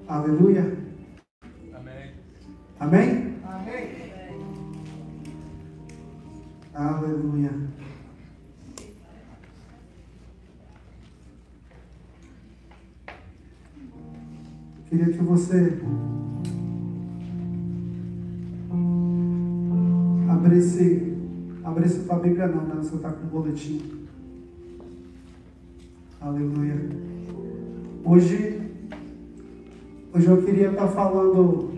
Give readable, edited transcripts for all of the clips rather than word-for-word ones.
Aleluia. Amém. Amém? Amém. Aleluia. Queria que você abrisse tua Bíblia não, né? Você está com o boletim. Aleluia. Hoje eu queria estar falando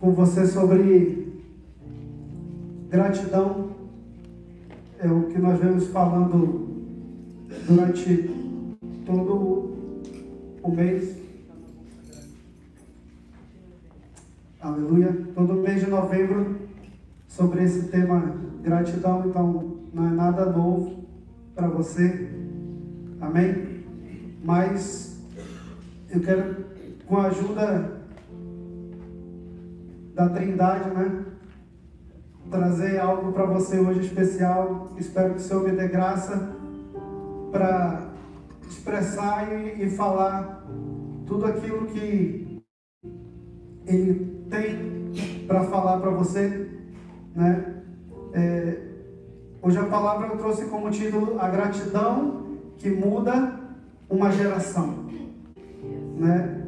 com você sobre gratidão. É o que nós vemos falando durante todo o mês. Aleluia. Todo mês de novembro sobre esse tema gratidão. Então não é nada novo para você. Amém? Mas eu quero, com a ajuda da Trindade, né, trazer algo para você hoje especial. Espero que o Senhor me dê graça para expressar e falar tudo aquilo que Ele tem para falar para você, né? Hoje a palavra eu trouxe como título a gratidão que muda uma geração, né?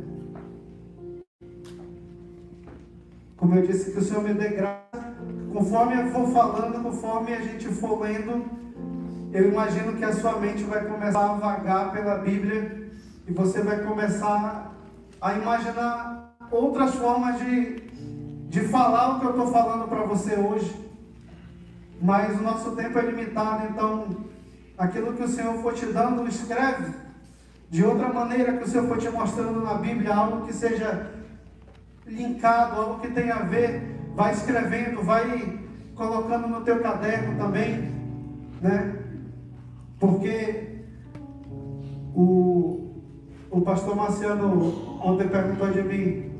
Como eu disse, que o Senhor me dê graça, conforme eu for falando, conforme a gente for lendo, eu imagino que a sua mente vai começar a vagar pela Bíblia e você vai começar a imaginar outras formas de falar o que eu estou falando para você hoje. Mas o nosso tempo é limitado, então aquilo que o Senhor for te dando, escreve de outra maneira que o Senhor for te mostrando na Bíblia, algo que seja linkado, algo que tenha a ver, vai escrevendo, vai colocando no teu caderno também, né? Porque o pastor Marciano ontem perguntou de mim,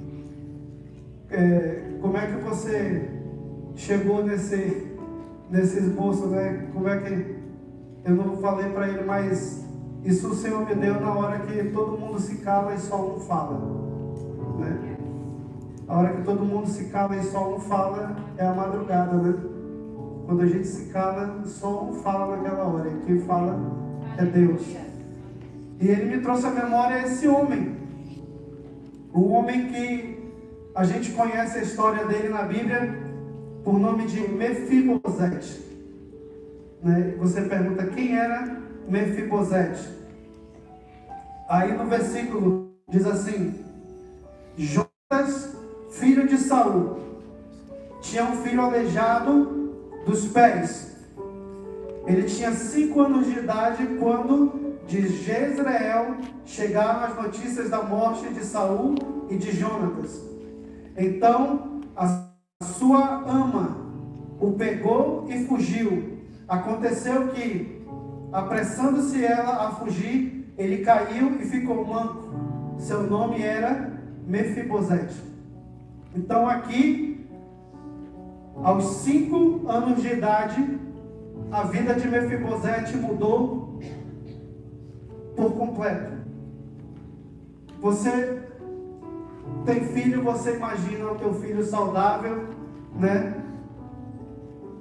como é que você chegou nesse esboço, né? Como é que eu não falei para ele, mas isso o Senhor me deu na hora que todo mundo se cala e só um fala, né? A hora que todo mundo se cala e só um fala é a madrugada, né? Quando a gente se cala, só um fala naquela hora, e quem fala é Deus. E ele me trouxe à memória esse homem, um homem que a gente conhece a história dele na Bíblia por nome de Mefibosete, né? Você pergunta, quem era Mefibosete? Aí no versículo diz assim: Jonas, filho de Saul, tinha um filho aleijado dos pés. Ele tinha 5 anos de idade quando de Jezreel chegaram as notícias da morte de Saul e de Jonatas. Então a sua ama o pegou e fugiu. Aconteceu que, apressando-se ela a fugir, ele caiu e ficou manco. Seu nome era Mefibosete. Então aqui, aos 5 anos de idade, a vida de Mefibosete mudou por completo. Você tem filho, você imagina o teu filho saudável, né?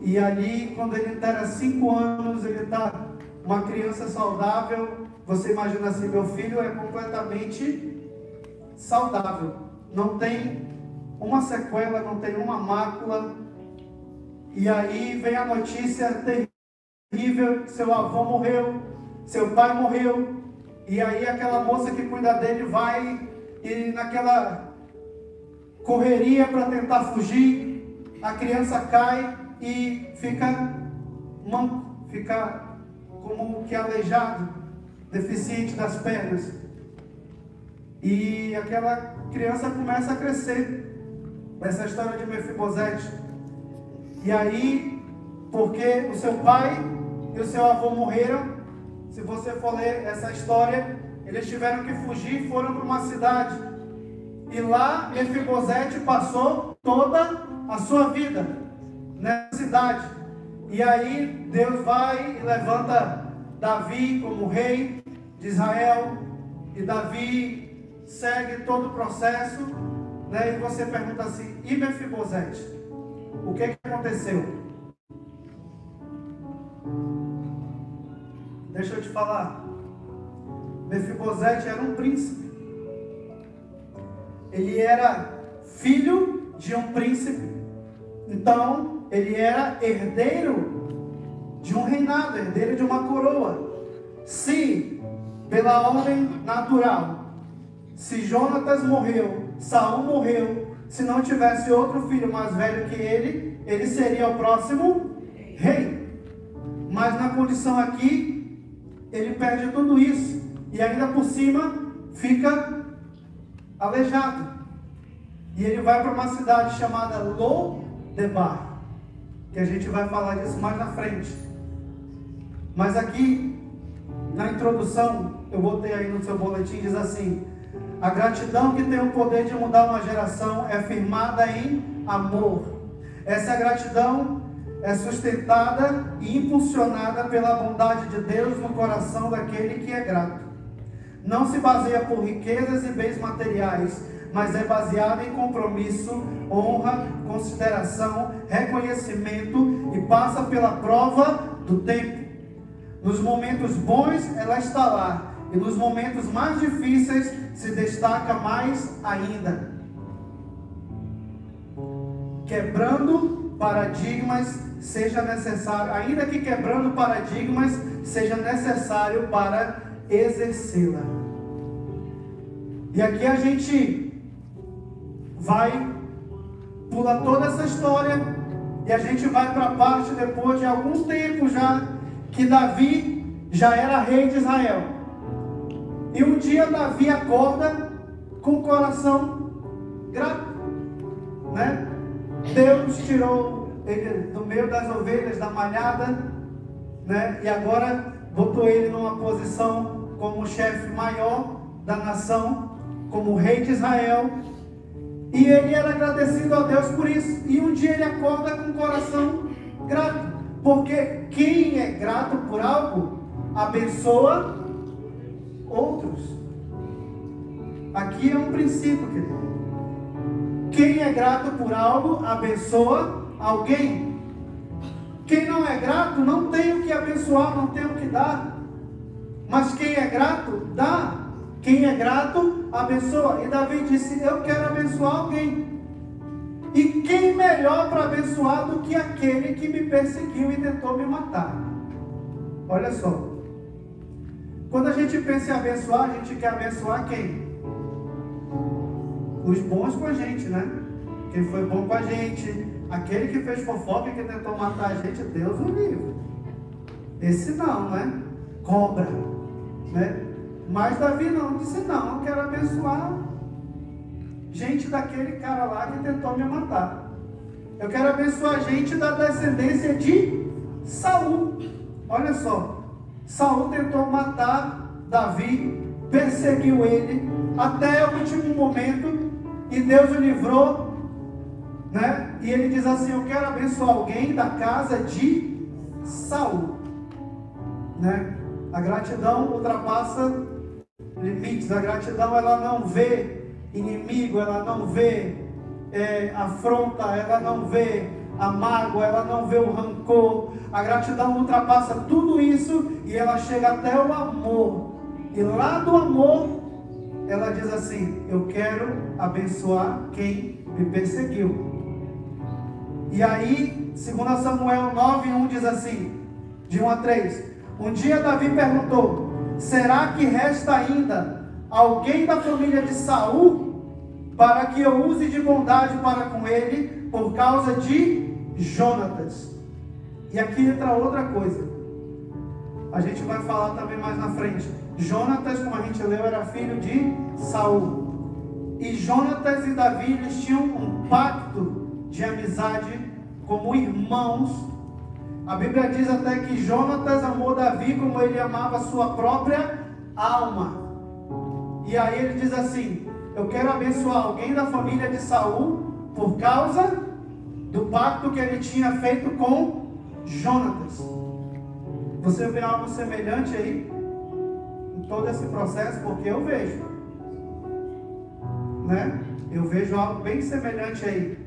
E ali, quando ele terá 5 anos, ele está uma criança saudável. Você imagina assim, meu filho é completamente saudável, não tem uma sequela, não tem uma mácula. E aí vem a notícia terrível: seu avô morreu, seu pai morreu. E aí aquela moça que cuida dele vai e naquela correria para tentar fugir, a criança cai e fica manco, fica como que aleijado, deficiente das pernas. E aquela criança começa a crescer. Essa história de Mefibosete. E aí, porque o seu pai e o seu avô morreram, se você for ler essa história, eles tiveram que fugir e foram para uma cidade. E lá Mefibosete passou toda a sua vida nessa cidade. E aí Deus vai e levanta Davi como rei de Israel. E Davi segue todo o processo, né? E você pergunta assim: e Mefibosete? O que aconteceu? Deixa eu te falar. Mefibosete era um príncipe. Ele era filho de um príncipe. Então, ele era herdeiro de um reinado, herdeiro de uma coroa. Se, pela ordem natural, se Jonatas morreu, Saul morreu, se não tivesse outro filho mais velho que ele seria o próximo rei. Mas na condição aqui, ele perde tudo isso. E ainda por cima, fica aleijado. E ele vai para uma cidade chamada Lo-debar, que a gente vai falar disso mais na frente. Mas aqui, na introdução, eu botei aí no seu boletim, diz assim: a gratidão que tem o poder de mudar uma geração é firmada em amor. Essa gratidão é sustentada e impulsionada pela bondade de Deus no coração daquele que é grato. Não se baseia por riquezas e bens materiais, mas é baseada em compromisso, honra, consideração, reconhecimento e passa pela prova do tempo. Nos momentos bons ela está lá, e nos momentos mais difíceis se destaca mais ainda. Quebrando paradigmas seja necessário, ainda que quebrando paradigmas seja necessário para exercê-la. E aqui a gente vai pular toda essa história e a gente vai para a parte depois de algum tempo já que Davi já era rei de Israel. E um dia Davi acorda com o coração grato, né? Deus tirou ele do meio das ovelhas, da malhada, né? E agora botou ele numa posição como chefe maior da nação, como rei de Israel. E ele era agradecido a Deus por isso. E um dia ele acorda com o coração grato. Porque quem é grato por algo, abençoa outros. Aqui é um princípio, querido. Quem é grato por algo, abençoa alguém. Quem não é grato, não tem o que abençoar, não tem o que dar. Mas quem é grato, dá. Quem é grato, abençoa. E Davi disse: eu quero abençoar alguém. E quem melhor para abençoar do que aquele que me perseguiu e tentou me matar? Olha só. Quando a gente pensa em abençoar, a gente quer abençoar quem? Os bons com a gente, né? Quem foi bom com a gente. Aquele que fez fofoca e que tentou matar a gente, Deus o livre. Esse não, né? Cobra, né? Mas Davi não, disse: não, eu quero abençoar gente daquele cara lá que tentou me matar. Eu quero abençoar gente da descendência de Saul. Olha só, Saul tentou matar Davi, perseguiu ele até o último momento e Deus o livrou, né? E ele diz assim: eu quero abençoar alguém da casa de Saul, né? A gratidão ultrapassa limites. A gratidão, ela não vê inimigo, ela não vê afronta, ela não vê a mágoa, ela não vê o rancor. A gratidão ultrapassa tudo isso e ela chega até o amor. E lá do amor, ela diz assim: eu quero abençoar quem me perseguiu. E aí, 2 Samuel 9:1 diz assim, de 1 a 3: um dia Davi perguntou: será que resta ainda alguém da família de Saul para que eu use de bondade para com ele por causa de Jonatas? E aqui entra outra coisa. A gente vai falar também mais na frente. Jonatas, como a gente leu, era filho de Saul. E Jonatas e Davi, eles tinham um pacto de amizade como irmãos. A Bíblia diz até que Jonatas amou Davi como ele amava a sua própria alma. E aí ele diz assim: eu quero abençoar alguém da família de Saul por causa do pacto que ele tinha feito com Jonatas. Você vê algo semelhante aí em todo esse processo? Porque eu vejo. né? Eu vejo algo bem semelhante aí,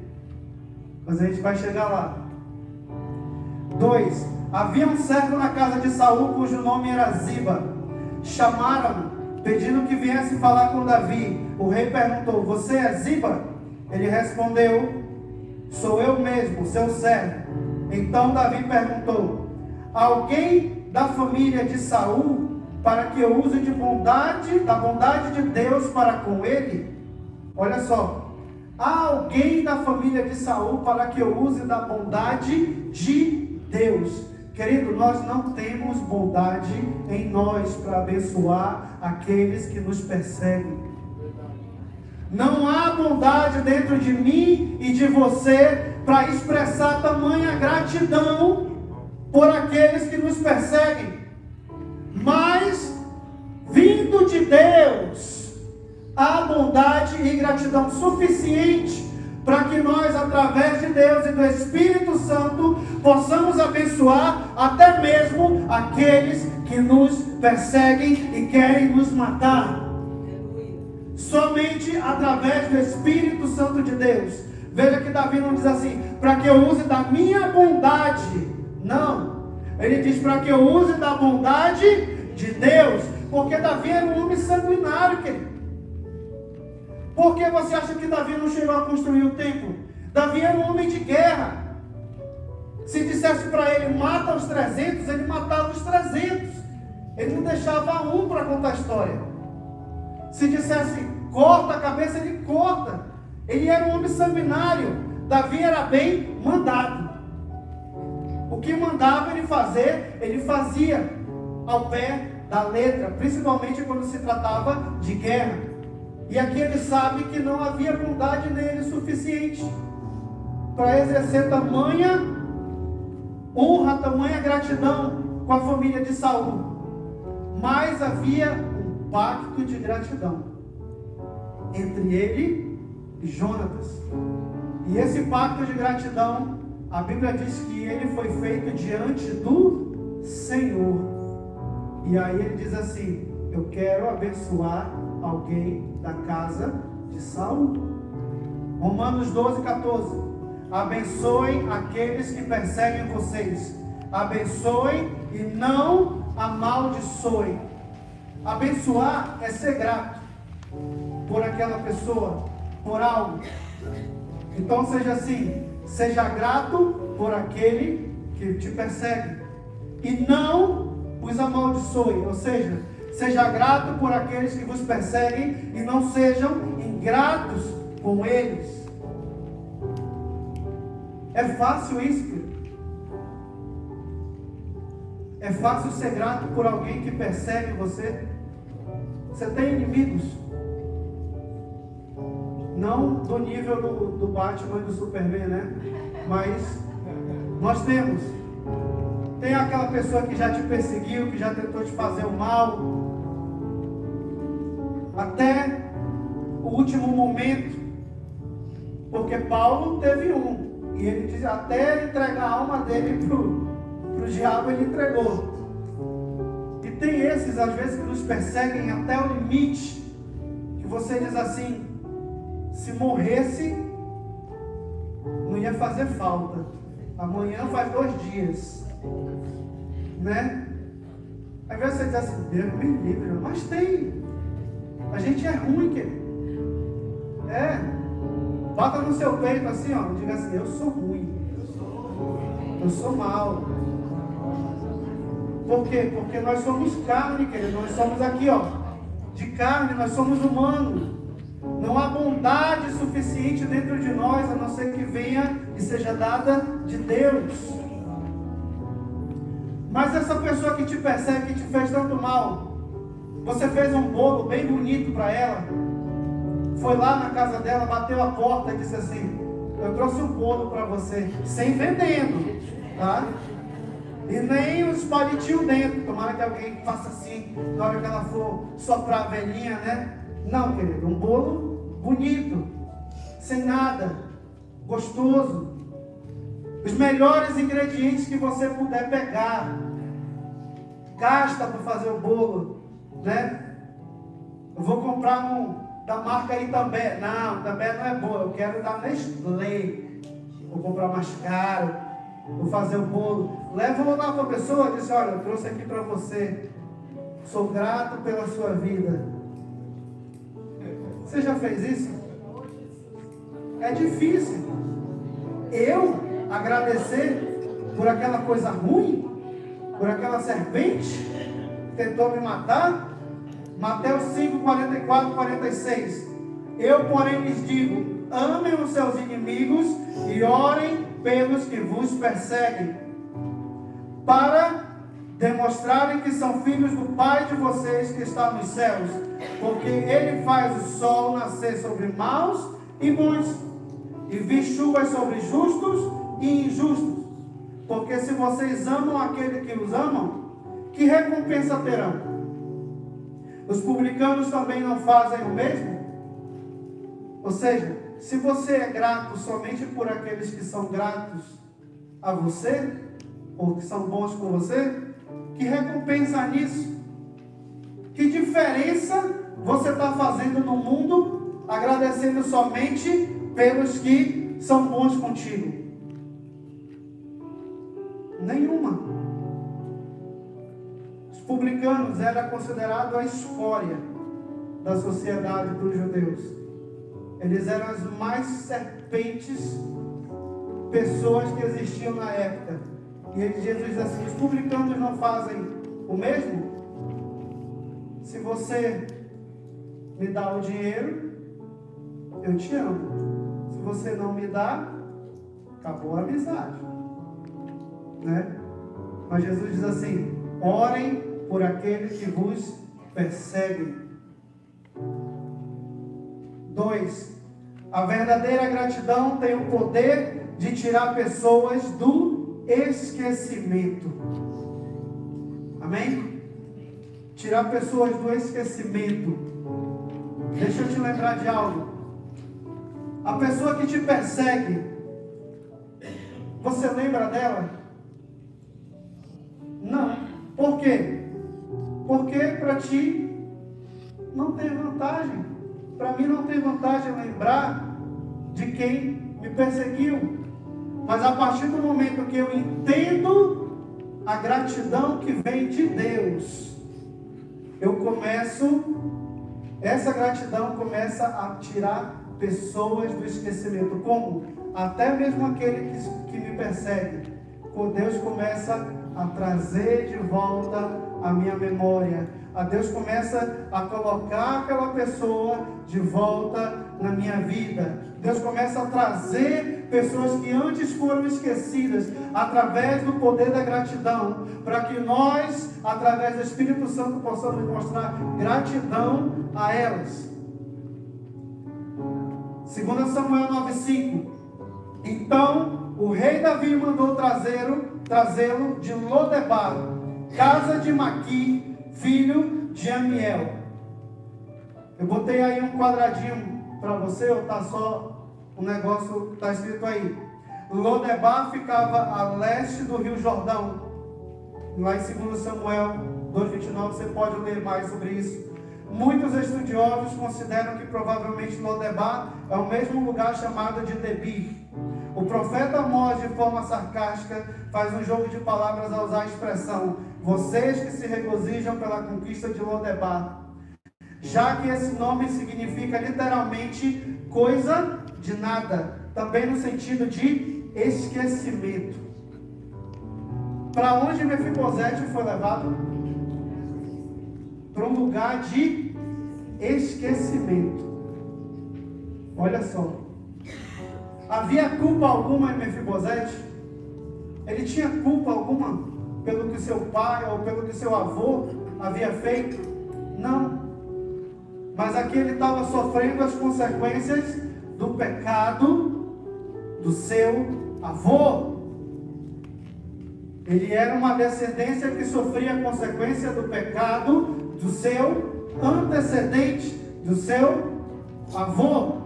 mas a gente vai chegar lá. 2. Havia um servo na casa de Saul, cujo nome era Ziba. Chamaram-no, pedindo que viesse falar com Davi. O rei perguntou: você é Ziba? Ele respondeu: sou eu mesmo, seu servo. Então Davi perguntou: alguém da família de Saul, para que eu use da bondade de Deus para com ele? Olha só, há alguém da família de Saul para que eu use da bondade de Deus. Querido, nós não temos bondade em nós para abençoar aqueles que nos perseguem. Não há bondade dentro de mim e de você para expressar tamanha gratidão por aqueles que nos perseguem. Mas, vindo de Deus, há bondade e gratidão suficiente para que nós, através de Deus e do Espírito Santo, possamos abençoar até mesmo aqueles que nos perseguem e querem nos matar. Somente através do Espírito Santo de Deus. Veja que Davi não diz assim, para que eu use da minha bondade. Não. Ele diz para que eu use da bondade de Deus. Porque Davi era um homem sanguinário, querido. Por que você acha que Davi não chegou a construir o templo? Davi era um homem de guerra. Se dissesse para ele, mata os 300, ele matava os 300. Ele não deixava um para contar a história. Se dissesse, corta a cabeça, ele corta. Ele era um homem sanguinário. Davi era bem mandado. O que mandava ele fazer, ele fazia ao pé da letra, principalmente quando se tratava de guerra. E aqui ele sabe que não havia bondade nele suficiente para exercer tamanha honra, tamanha gratidão com a família de Saul. Mas havia um pacto de gratidão entre ele e Jonatas. E esse pacto de gratidão, a Bíblia diz que ele foi feito diante do Senhor. E aí ele diz assim: eu quero abençoar alguém da casa de Saul. Romanos 12, 14. Abençoem aqueles que perseguem vocês. Abençoem e não amaldiçoem. Abençoar é ser grato por aquela pessoa, por algo. Então seja assim, seja grato por aquele que te persegue e não os amaldiçoe. Ou seja, seja grato por aqueles que vos perseguem e não sejam ingratos com eles. É fácil isso, querido? É fácil ser grato por alguém que persegue você? Você tem inimigos? Não do nível do Batman e do Superman, né? Mas nós temos. Tem aquela pessoa que já te perseguiu, que já tentou te fazer o mal, até o último momento. Porque Paulo teve um. E ele diz, até ele entregar a alma dele pro diabo, ele entregou. E tem esses, às vezes, que nos perseguem até o limite. Que você diz assim, se morresse, não ia fazer falta. Amanhã faz 2 dias. Né? Às vezes você diz assim, Deus me livre. Mas tem. A gente é ruim, querido. Bota no seu peito assim, ó. Diga assim, eu sou ruim. Eu sou mau. Por quê? Porque nós somos carne, querido. Nós somos aqui, ó. De carne, nós somos humanos. Não há bondade suficiente dentro de nós, a não ser que venha e seja dada de Deus. Mas essa pessoa que te persegue, que te fez tanto mal, você fez um bolo bem bonito para ela, foi lá na casa dela, bateu a porta e disse assim, eu trouxe um bolo para você, sem veneno, tá? E nem os palitinhos dentro, tomara que alguém faça assim, na hora que ela for soprar a velhinha, né? Não, querido, um bolo bonito, sem nada, gostoso. Os melhores ingredientes que você puder pegar, gasta para fazer o bolo, né? Eu vou comprar da marca Itambé. Não, Itambé não é boa, eu quero da Nestlé. Vou comprar mais caro, vou fazer o bolo. Leva lá para a pessoa e diz: olha, eu trouxe aqui para você. Sou grato pela sua vida. Você já fez isso? É difícil. Eu agradecer por aquela coisa ruim, por aquela serpente que tentou me matar. Mateus 5, 44, 46. Eu, porém, lhes digo: amem os seus inimigos e orem pelos que vos perseguem, para demonstrarem que são filhos do Pai de vocês que está nos céus, porque Ele faz o sol nascer sobre maus e bons, e vir chuvas sobre justos e injustos. Porque se vocês amam aquele que os amam, que recompensa terão? Os publicanos também não fazem o mesmo? Ou seja, se você é grato somente por aqueles que são gratos a você, ou que são bons com você, que recompensa nisso? Que diferença você está fazendo no mundo, agradecendo somente pelos que são bons contigo? Nenhuma. Os publicanos eram considerados a escória da sociedade dos judeus. Eles eram as mais serpentes pessoas que existiam na época. E Jesus diz assim: os publicanos não fazem o mesmo? Se você me dá o dinheiro, eu te amo. Se você não me dá, acabou a amizade, né? Mas Jesus diz assim: orem por aqueles que vos perseguem. 2. A verdadeira gratidão tem o poder de tirar pessoas do esquecimento. Amém? Tirar pessoas do esquecimento. Deixa eu te lembrar de algo. A pessoa que te persegue, você lembra dela? Não. Por quê? Porque para ti não tem vantagem. Para mim não tem vantagem lembrar de quem me perseguiu. Mas a partir do momento que eu entendo a gratidão que vem de Deus, essa gratidão começa a tirar pessoas do esquecimento. Como? Até mesmo aquele que me persegue. Deus começa a trazer de volta a minha memória. Deus começa a colocar aquela pessoa de volta na minha vida. Deus começa a trazer pessoas que antes foram esquecidas através do poder da gratidão, para que nós, através do Espírito Santo, possamos mostrar gratidão a elas. 2 Samuel 9,5. Então o rei Davi mandou trazê-lo de Lodebar, casa de Maqui, filho de Amiel. Eu botei aí um quadradinho para você, ou está só o negócio que está escrito aí. Lodebar ficava a leste do rio Jordão. Lá em 2 Samuel 2,29 você pode ler mais sobre isso. Muitos estudiosos consideram que provavelmente Lodebar é o mesmo lugar chamado de Debir. O profeta Amós, de forma sarcástica, faz um jogo de palavras ao usar a expressão: vocês que se regozijam pela conquista de Lodebar, já que esse nome significa literalmente coisa de nada, também no sentido de esquecimento. Para onde Mefibosete foi levado? Para um lugar de esquecimento. Olha só. Havia culpa alguma em Mefibosete? Ele tinha culpa alguma pelo que seu pai ou pelo que seu avô havia feito? Não. Mas aqui ele estava sofrendo as consequências do pecado do seu avô. Ele era uma descendência que sofria a consequência do pecado do seu antecedente, do seu avô.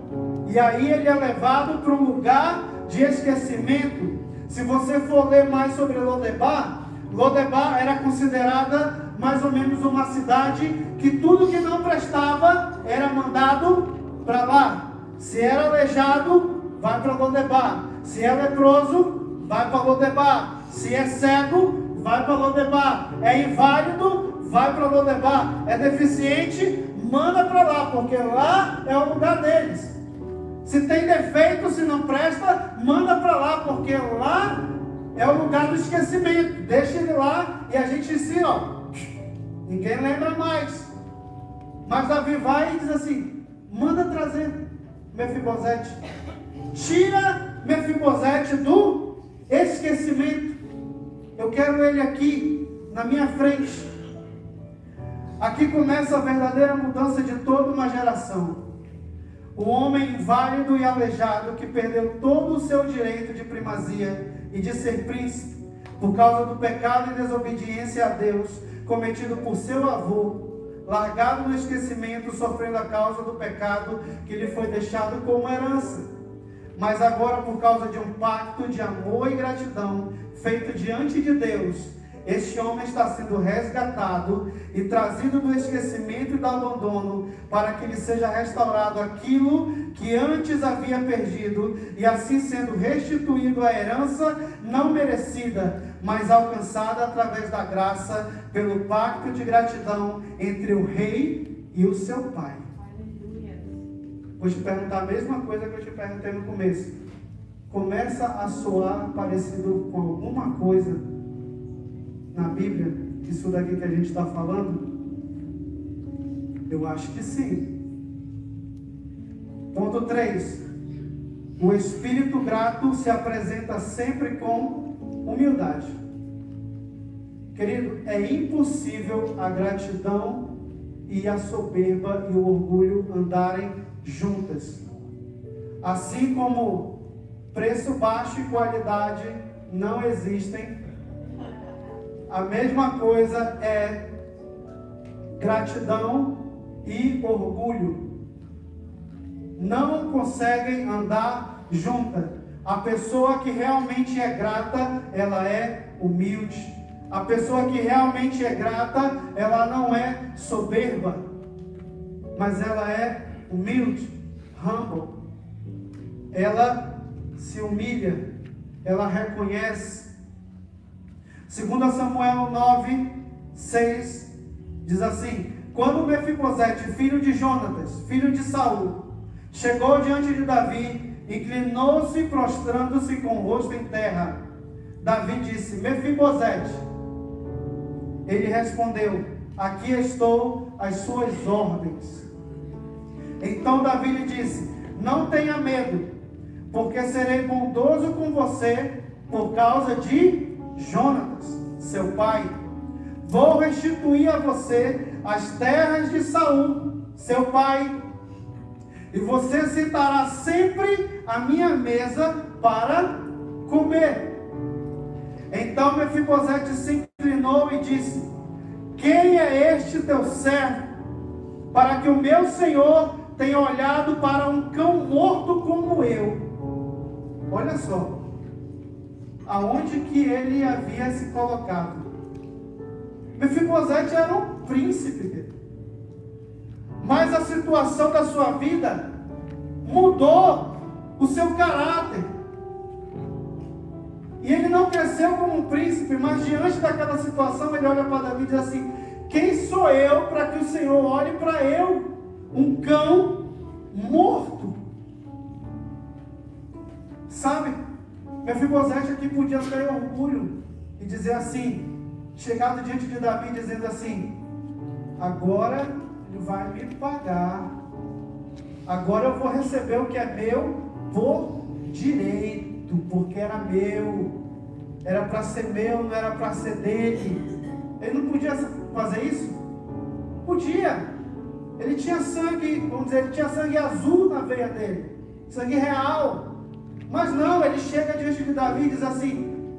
E aí ele é levado para um lugar de esquecimento. Se você for ler mais sobre Lodebar, Lodebar era considerada mais ou menos uma cidade que tudo que não prestava era mandado para lá. Se era aleijado, vai para Lodebar. Se é leproso, vai para Lodebar. Se é cego, vai para Lodebar. É inválido, vai para Lodebar. É deficiente, manda para lá, porque lá é o lugar deles. Se tem defeito, se não presta, manda para lá, porque lá é o lugar do esquecimento. Deixa ele lá e a gente ensina, ó. Ninguém lembra mais. Mas Davi vai e diz assim: manda trazer Mefibosete. Tira Mefibosete do esquecimento. Eu quero ele aqui, na minha frente. Aqui começa a verdadeira mudança de toda uma geração. O homem inválido e aleijado que perdeu todo o seu direito de primazia e de ser príncipe por causa do pecado e desobediência a Deus cometido por seu avô, largado no esquecimento, sofrendo a causa do pecado que lhe foi deixado como herança. Mas agora, por causa de um pacto de amor e gratidão feito diante de Deus, este homem está sendo resgatado e trazido do esquecimento e do abandono, para que lhe seja restaurado aquilo que antes havia perdido, e assim sendo restituído a herança não merecida, mas alcançada através da graça, pelo pacto de gratidão entre o rei e o seu pai. Vou te perguntar a mesma coisa que eu te perguntei no começo. Começa a soar parecido com alguma coisa na Bíblia, isso daqui que a gente está falando? Eu acho que sim. Ponto 3. O espírito grato se apresenta sempre com humildade. Querido, é impossível a gratidão e a soberba e o orgulho andarem juntas. Assim como preço baixo e qualidade não existem, a mesma coisa é gratidão e orgulho. Não conseguem andar juntas. A pessoa que realmente é grata, ela é humilde. A pessoa que realmente é grata, ela não é soberba, mas ela é humilde, humble. Ela se humilha, ela reconhece. 2 Samuel 9, 6, diz assim: quando Mefibosete, filho de Jonatas, filho de Saul, chegou diante de Davi, inclinou-se prostrando-se com o rosto em terra. Davi disse: Mefibosete. Ele respondeu: aqui estou às suas ordens. Então Davi lhe disse: não tenha medo, porque serei bondoso com você por causa de Jonatas, seu pai. Vou restituir a você as terras de Saul, seu pai, e você sentará sempre à minha mesa para comer. Então Mefibosete se inclinou e disse: quem é este teu servo, para que o meu senhor tenha olhado para um cão morto como eu? Olha só aonde que ele havia se colocado. Mefibosete era um príncipe, mas a situação da sua vida mudou o seu caráter. E ele não cresceu como um príncipe, mas diante daquela situação ele olha para Davi e diz assim: quem sou eu para que o Senhor olhe para eu, um cão morto? Sabe? Mefibosete aqui podia ter orgulho e dizer assim, chegado diante de Davi dizendo assim: agora ele vai me pagar, agora eu vou receber o que é meu por direito, porque era meu, era para ser meu, não era para ser dele. Ele não podia fazer isso? Podia. Ele tinha sangue, vamos dizer, ele tinha sangue azul na veia dele, sangue real. Mas não, ele chega diante de Davi e diz assim: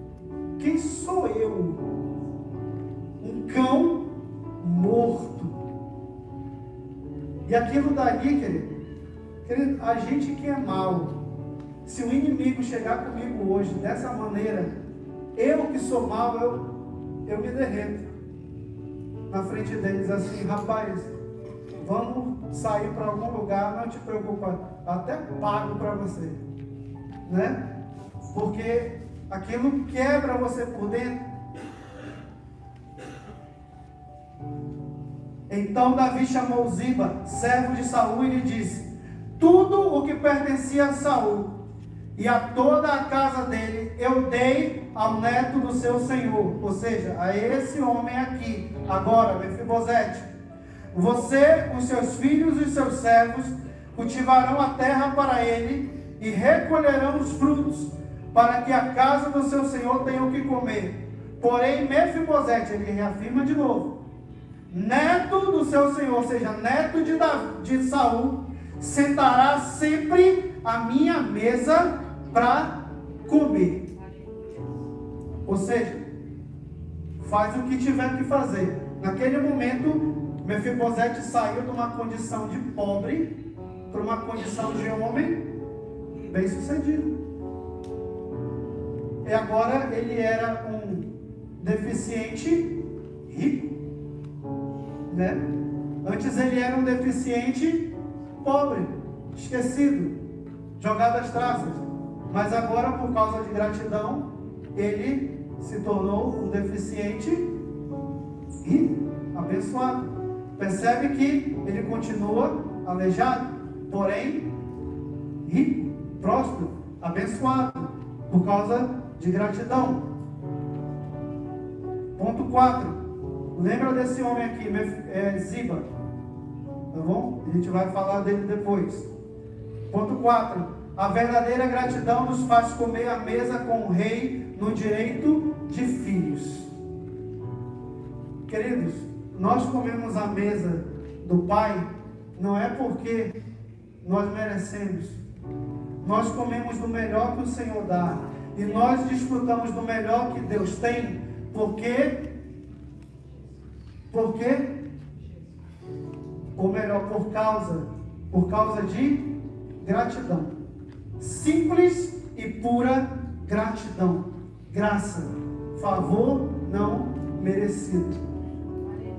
quem sou eu? Um cão morto. E aquilo dali, querido, a gente que é mal, se o inimigo chegar comigo hoje dessa maneira, eu que sou mal, eu me derreto na frente deles assim: rapaz, vamos sair para algum lugar, não te preocupa, até pago para você, né? Porque aquilo quebra você por dentro. Então Davi chamou Ziba, servo de Saul, e lhe disse: tudo o que pertencia a Saul e a toda a casa dele eu dei ao neto do seu senhor, ou seja, a esse homem aqui, agora, Mefibosete. Você, os seus filhos e os seus servos cultivarão a terra para ele e recolherão os frutos, para que a casa do seu senhor tenha o que comer. Porém, Mefibosete, ele reafirma de novo, neto do seu senhor, ou seja, neto de Saul, sentará sempre à minha mesa para comer. Ou seja, faz o que tiver que fazer. Naquele momento, Mefibosete saiu de uma condição de pobre para uma condição de homem bem sucedido. E agora ele era um deficiente rico, né? Antes ele era um deficiente pobre, esquecido, jogado às traças. Mas agora, por causa de gratidão, ele se tornou um deficiente rico, abençoado. Percebe que ele continua aleijado, porém rico, próspero, abençoado, por causa de gratidão. Ponto 4. Lembra desse homem aqui, Ziba, tá bom? A gente vai falar dele depois. Ponto 4. A verdadeira gratidão nos faz comer à mesa com o rei no direito de filhos. Queridos, nós comemos à mesa do Pai não é porque nós merecemos. Nós comemos do melhor que o Senhor dá. E nós desfrutamos do melhor que Deus tem. Porque ou melhor, por causa de gratidão. Simples e pura gratidão. Graça, favor não merecido.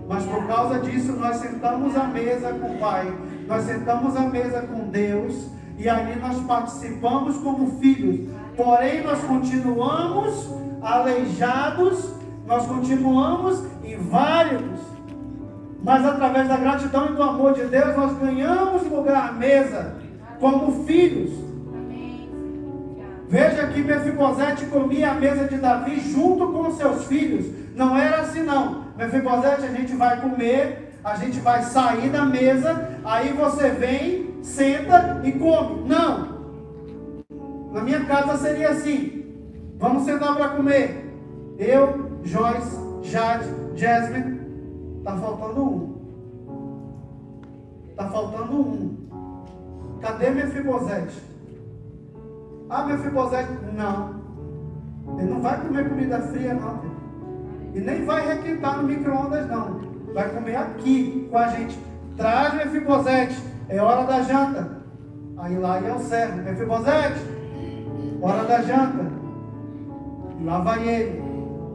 Mas por causa disso nós sentamos à mesa com o Pai, nós sentamos à mesa com Deus, e ali nós participamos como filhos. Porém nós continuamos aleijados, nós continuamos inválidos. Mas através da gratidão e do amor de Deus, nós ganhamos lugar à mesa como filhos. Veja que Mefibosete comia a mesa de Davi junto com seus filhos. Não era assim não. Mefibosete, a gente vai comer, a gente vai sair da mesa, aí você vem, senta e come. Não. Na minha casa seria assim. Vamos sentar para comer. Eu, Joyce, Jade, Jasmine. Está faltando um. Está faltando um. Cadê Mefibosete? Ah, Mefibosete, não. Ele não vai comer comida fria, não. E nem vai requentar no micro-ondas, não. Vai comer aqui com a gente. Traz Mefibosete. É hora da janta. Aí lá ia o servo. Mefibosete, hora da janta. E lá vai ele.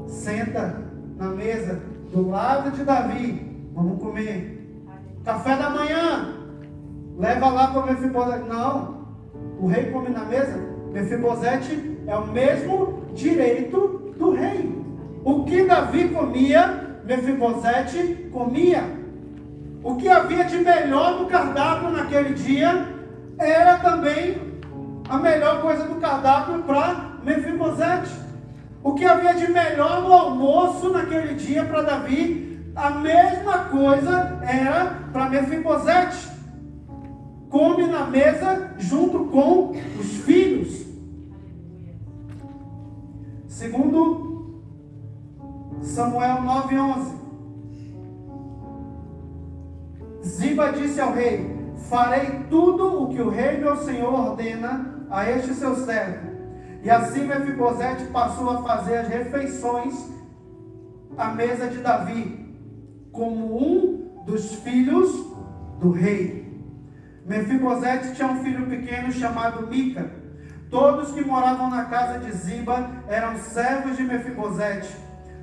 Senta na mesa do lado de Davi. Vamos comer. Café da manhã. Leva lá para Mefibosete. Não. O rei come na mesa. Mefibosete é o mesmo direito do rei. O que Davi comia, Mefibosete comia. O que havia de melhor no cardápio naquele dia era também a melhor coisa do cardápio para Mefibosete. O que havia de melhor no almoço naquele dia para Davi, a mesma coisa era para Mefibosete. Come na mesa junto com os filhos. Segundo Samuel 9:11. Ziba disse ao rei: farei tudo o que o rei meu senhor ordena a este seu servo. E assim Mefibosete passou a fazer as refeições à mesa de Davi, como um dos filhos do rei. Mefibosete tinha um filho pequeno chamado Mica. Todos que moravam na casa de Ziba eram servos de Mefibosete.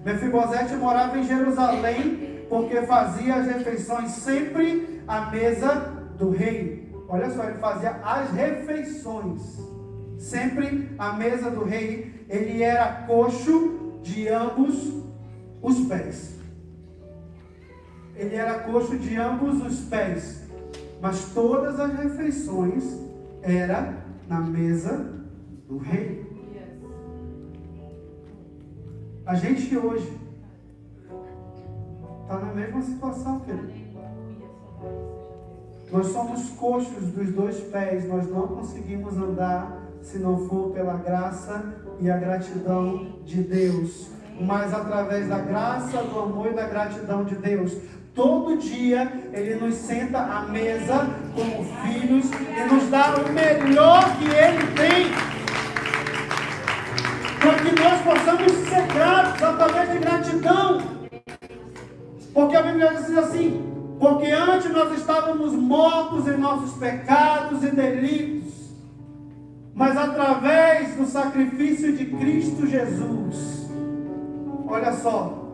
Mefibosete morava em Jerusalém, porque fazia as refeições sempre à mesa do rei. Olha só, ele fazia as refeições sempre à mesa do rei. Ele era coxo de ambos os pés. Ele era coxo de ambos os pés. Mas todas as refeições eram na mesa do rei. A gente hoje está na mesma situação, querido. Nós somos coxos dos dois pés. Nós não conseguimos andar se não for pela graça e a gratidão de Deus. Mas através da graça, do amor e da gratidão de Deus, todo dia Ele nos senta à mesa como filhos e nos dá o melhor que Ele tem, para que nós possamos ser gratos através de gratidão. Porque a Bíblia diz assim: porque antes nós estávamos mortos em nossos pecados e delitos, mas através do sacrifício de Cristo Jesus. Olha só,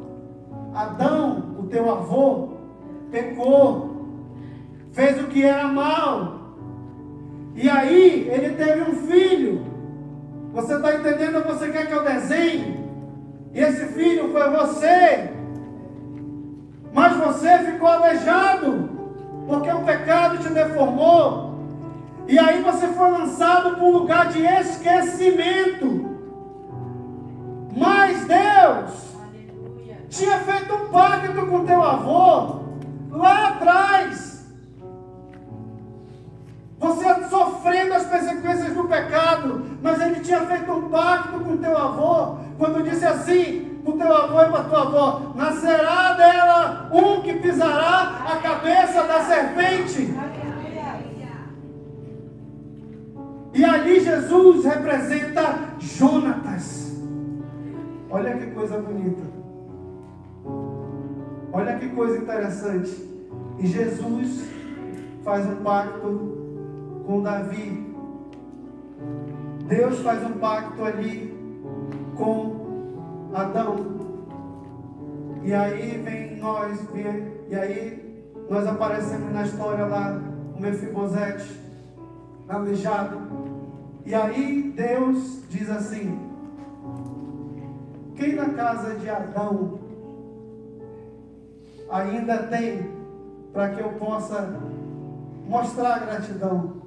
Adão, o teu avô, pecou, fez o que era mal, e aí ele teve um filho. Você está entendendo? Você quer que eu desenhe? E esse filho foi você, mas você ficou aleijado, porque o pecado te deformou, e aí você foi lançado para um lugar de esquecimento. Mas Deus tinha feito um pacto com teu avô lá atrás. Você sofrendo as consequências do pecado, mas Ele tinha feito um pacto com teu avô, quando disse assim para o teu avô e para a tua avó: nascerá dela um que pisará a cabeça da serpente. E ali Jesus representa Jonatas. Olha que coisa bonita. Olha que coisa interessante. E Jesus faz um pacto com Davi. Deus faz um pacto ali com Adão. E aí vem nós, e aí nós aparecemos na história lá, o Mefibosete, aleijado. E aí Deus diz assim: quem na casa de Adão ainda tem para que eu possa mostrar gratidão?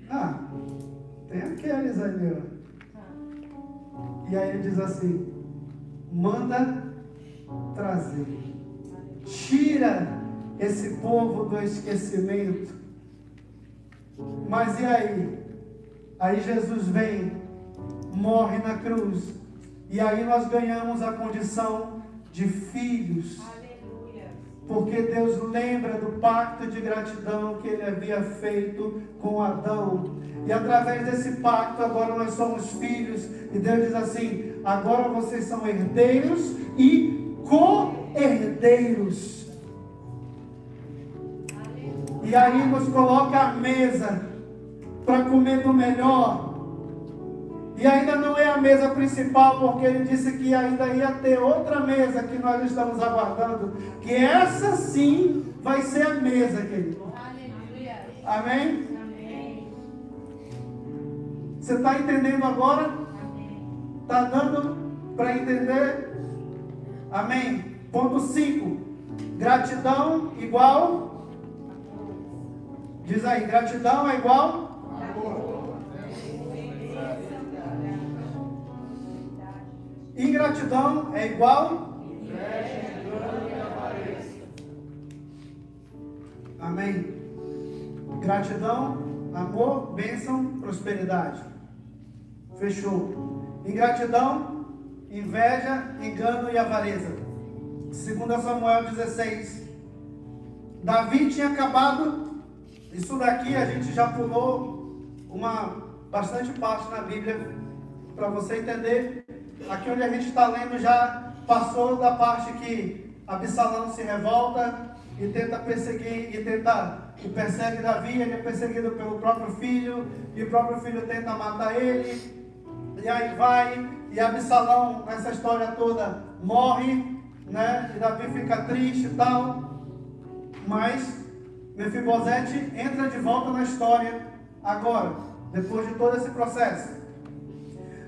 Ah, tem aqueles ali, ó. E aí ele diz assim: manda trazer. Tira esse povo do esquecimento. Mas e aí? Aí Jesus vem, morre na cruz. E aí nós ganhamos a condição de filhos. Porque Deus lembra do pacto de gratidão que Ele havia feito com Adão. E através desse pacto agora nós somos filhos. E Deus diz assim: agora vocês são herdeiros e co-herdeiros. E aí nos coloca à mesa para comer do melhor. E ainda não é a mesa principal, porque Ele disse que ainda ia ter outra mesa que nós estamos aguardando, que essa sim vai ser a mesa, querido. Aleluia. Amém? Amém. Você está entendendo agora? Está dando para entender? Amém? Ponto 5. Gratidão igual. Diz aí, gratidão é igual. Ingratidão é igual? Amém. Gratidão, amor, bênção, prosperidade. Fechou. Ingratidão, inveja, engano e avareza. 2 Samuel 16. Davi tinha acabado. Isso daqui a gente já pulou bastante parte na Bíblia para você entender. Aqui onde a gente está lendo já passou da parte que Absalão se revolta e tenta perseguir, e persegue Davi. Ele é perseguido pelo próprio filho, e o próprio filho tenta matar ele, e aí vai, E Absalão, nessa história toda, morre, né? E Davi fica triste e tal. Mas Mefibosete entra de volta na história agora, depois de todo esse processo.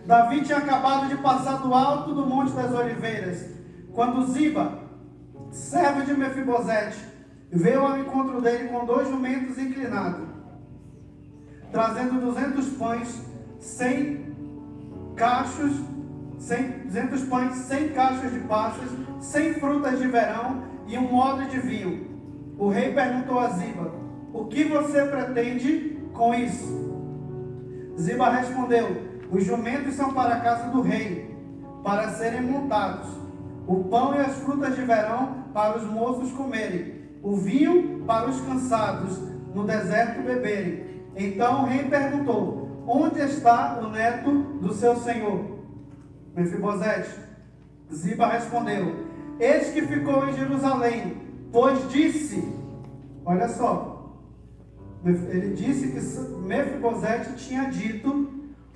Davi tinha acabado de passar do alto do Monte das Oliveiras, quando Ziba, servo de Mefibosete, veio ao encontro dele com 2 jumentos inclinados, trazendo 200 pães, 100 cachos, 200 pães, 100 cachos de passas, 100 frutas de verão e um odre de vinho. O rei perguntou a Ziba: o que você pretende com isso? Ziba respondeu: os jumentos são para a casa do rei, para serem montados, o pão e as frutas de verão para os moços comerem, o vinho para os cansados no deserto beberem. Então o rei perguntou: onde está o neto do seu senhor, Mefibosete? Ziba respondeu: eis que ficou em Jerusalém, pois disse, olha só, ele disse que Mefibosete tinha dito: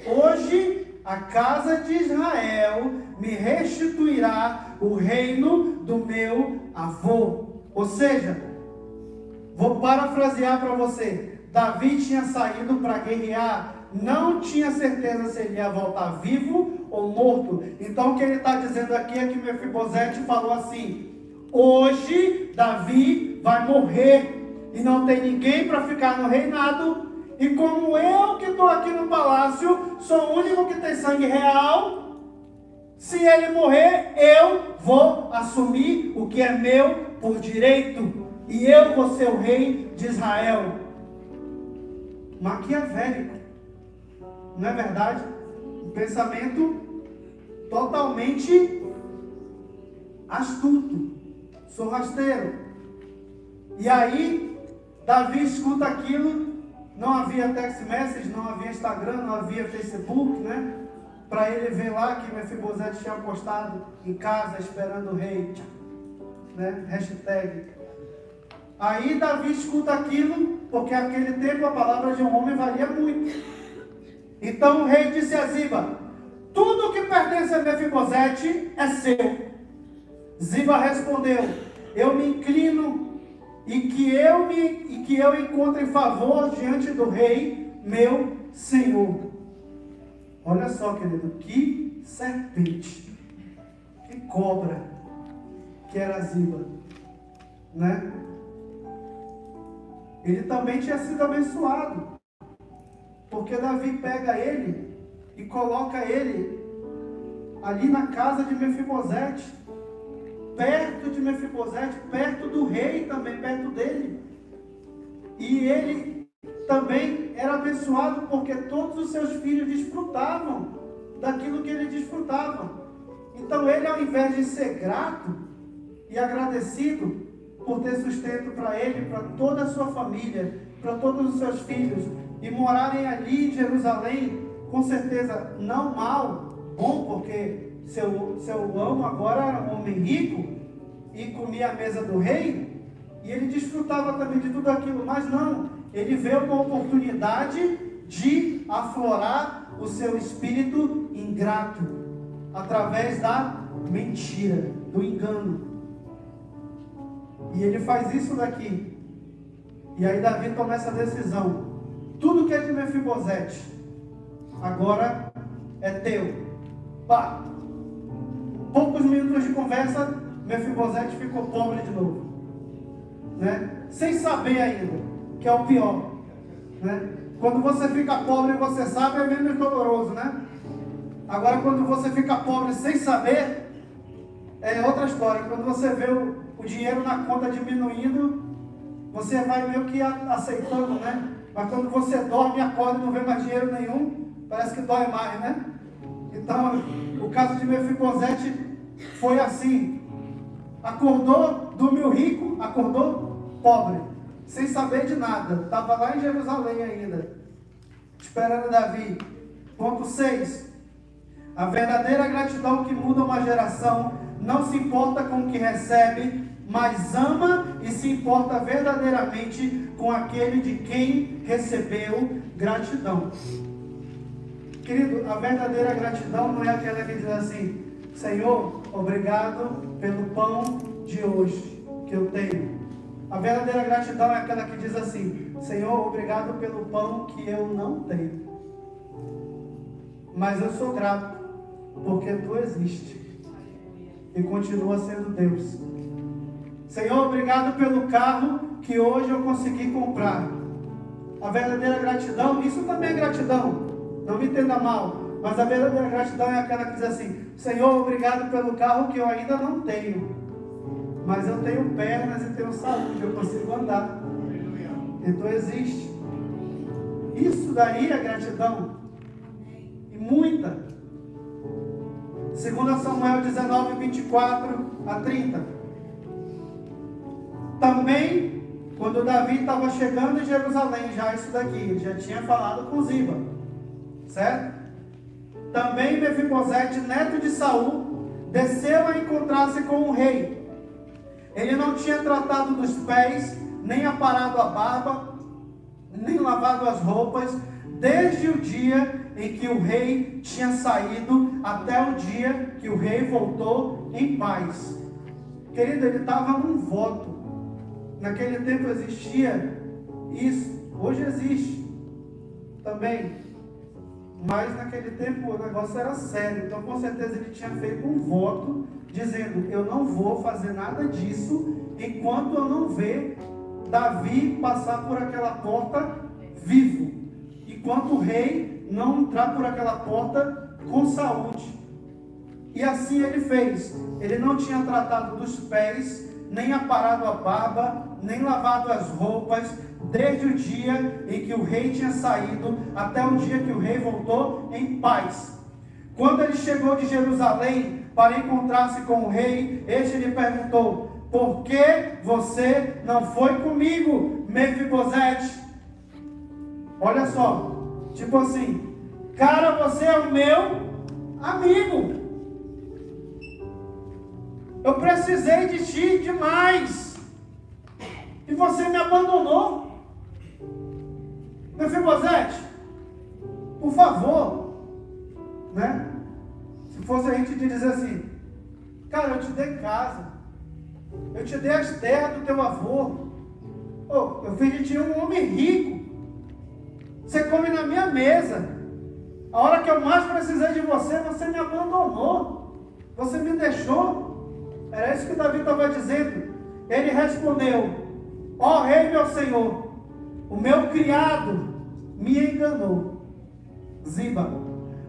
hoje a casa de Israel me restituirá o reino do meu avô. Ou seja, vou parafrasear para você, Davi tinha saído para guerrear, não tinha certeza se ele ia voltar vivo ou morto. Então o que ele está dizendo aqui é que Mefibosete falou assim: hoje Davi vai morrer e não tem ninguém para ficar no reinado. E como eu que estou aqui no palácio sou o único que tem sangue real, se ele morrer, eu vou assumir o que é meu por direito. E eu vou ser o rei de Israel. Maquiavélico, não é verdade? Um pensamento totalmente astuto, sorrateiro. E aí, Davi escuta aquilo. Não havia text message, não havia Instagram, não havia Facebook, né? Para ele ver lá que Mefibosete tinha postado em casa, esperando o rei, né? Hashtag. Aí Davi escuta aquilo, porque naquele tempo a palavra de um homem valia muito. Então o rei disse a Ziba: tudo que pertence a Mefibosete é seu. Ziba respondeu: eu me inclino e que eu encontre favor diante do rei, meu senhor. Olha só, querido, que serpente, que cobra que era Ziba, né? Ele também tinha sido abençoado, porque Davi pega ele e coloca ele ali na casa de Mefibosete, perto de Mefibosete, perto do rei também, perto dele. E ele também era abençoado porque todos os seus filhos desfrutavam daquilo que ele desfrutava. Então ele, ao invés de ser grato e agradecido por ter sustento para ele, para toda a sua família, para todos os seus filhos, e morarem ali em Jerusalém, com certeza não mal, bom, porque seu amo agora era um homem rico e comia à mesa do rei, e ele desfrutava também de tudo aquilo, mas não, ele vê uma oportunidade de aflorar o seu espírito ingrato, através da mentira, do engano. E ele faz isso daqui. E aí Davi toma essa decisão: tudo que é de Mefibosete agora é teu. Pá! Poucos minutos de conversa, Mefibosete ficou pobre de novo, né? Sem saber ainda, que é o pior, né? Quando você fica pobre e você sabe, é menos doloroso, né? Agora, quando você fica pobre sem saber, é outra história. Quando você vê o dinheiro na conta diminuindo, você vai meio que aceitando, né? Mas quando você dorme e acorda e não vê mais dinheiro nenhum, parece que dói mais, né? Então, o caso de Mefibosete foi assim: acordou, dormiu rico, acordou pobre, sem saber de nada, estava lá em Jerusalém ainda, esperando Davi. Ponto 6. A verdadeira gratidão que muda uma geração não se importa com o que recebe, mas ama e se importa verdadeiramente com aquele de quem recebeu gratidão. Querido, a verdadeira gratidão não é aquela que diz assim: Senhor, obrigado pelo pão de hoje que eu tenho. A verdadeira gratidão é aquela que diz assim: Senhor, obrigado pelo pão que eu não tenho, mas eu sou grato porque Tu existes e continua sendo Deus. Senhor, obrigado pelo carro que hoje eu consegui comprar. A verdadeira gratidão, isso também é gratidão, não me entenda mal, mas a verdadeira gratidão é aquela que diz assim: Senhor, obrigado pelo carro que eu ainda não tenho, mas eu tenho pernas e tenho saúde, eu consigo andar, e Tu existe. Isso daí é gratidão, e muita. 2 Samuel 19, 24 a 30. Também, quando Davi estava chegando em Jerusalém, já isso daqui, ele já tinha falado com Ziba, certo? Também Mefibosete, neto de Saul, desceu a encontrar-se com o rei. Ele não tinha tratado dos pés, nem aparado a barba, nem lavado as roupas, desde o dia em que o rei tinha saído até o dia que o rei voltou em paz. Querido, ele estava num voto. Naquele tempo existia isso, hoje existe também, mas naquele tempo o negócio era sério. Então com certeza ele tinha feito um voto dizendo: eu não vou fazer nada disso enquanto eu não ver Davi passar por aquela porta vivo, enquanto o rei não entrar por aquela porta com saúde. E assim ele fez. Ele não tinha tratado dos pés, nem aparado a barba, nem lavado as roupas, desde o dia em que o rei tinha saído até o dia que o rei voltou em paz. Quando ele chegou de Jerusalém para encontrar-se com o rei, este lhe perguntou: por que você não foi comigo, Mefibosete? Olha só, tipo assim: cara, você é o meu amigo, eu precisei de ti demais, e você me abandonou. Mefibosete, por favor, né? Se fosse a gente dizer assim: cara, eu te dei casa, eu te dei as terras do teu avô, eu fiz de ti um homem rico, você come na minha mesa, a hora que eu mais precisei de você, você me abandonou, você me deixou. Era isso que Davi estava dizendo. Ele respondeu: ó rei meu senhor, o meu criado me enganou, Ziba,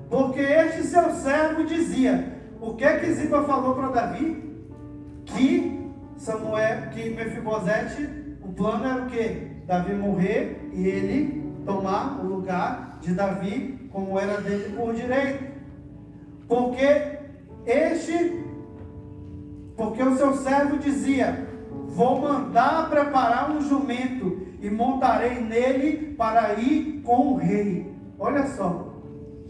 porque este seu servo dizia. O que Ziba falou para Davi? Que Mefibosete, o plano era o quê? Davi morrer e ele tomar o lugar de Davi, como era dele por direito. Porque o seu servo dizia: vou mandar preparar um jumento e montarei nele para ir com o rei. Olha só,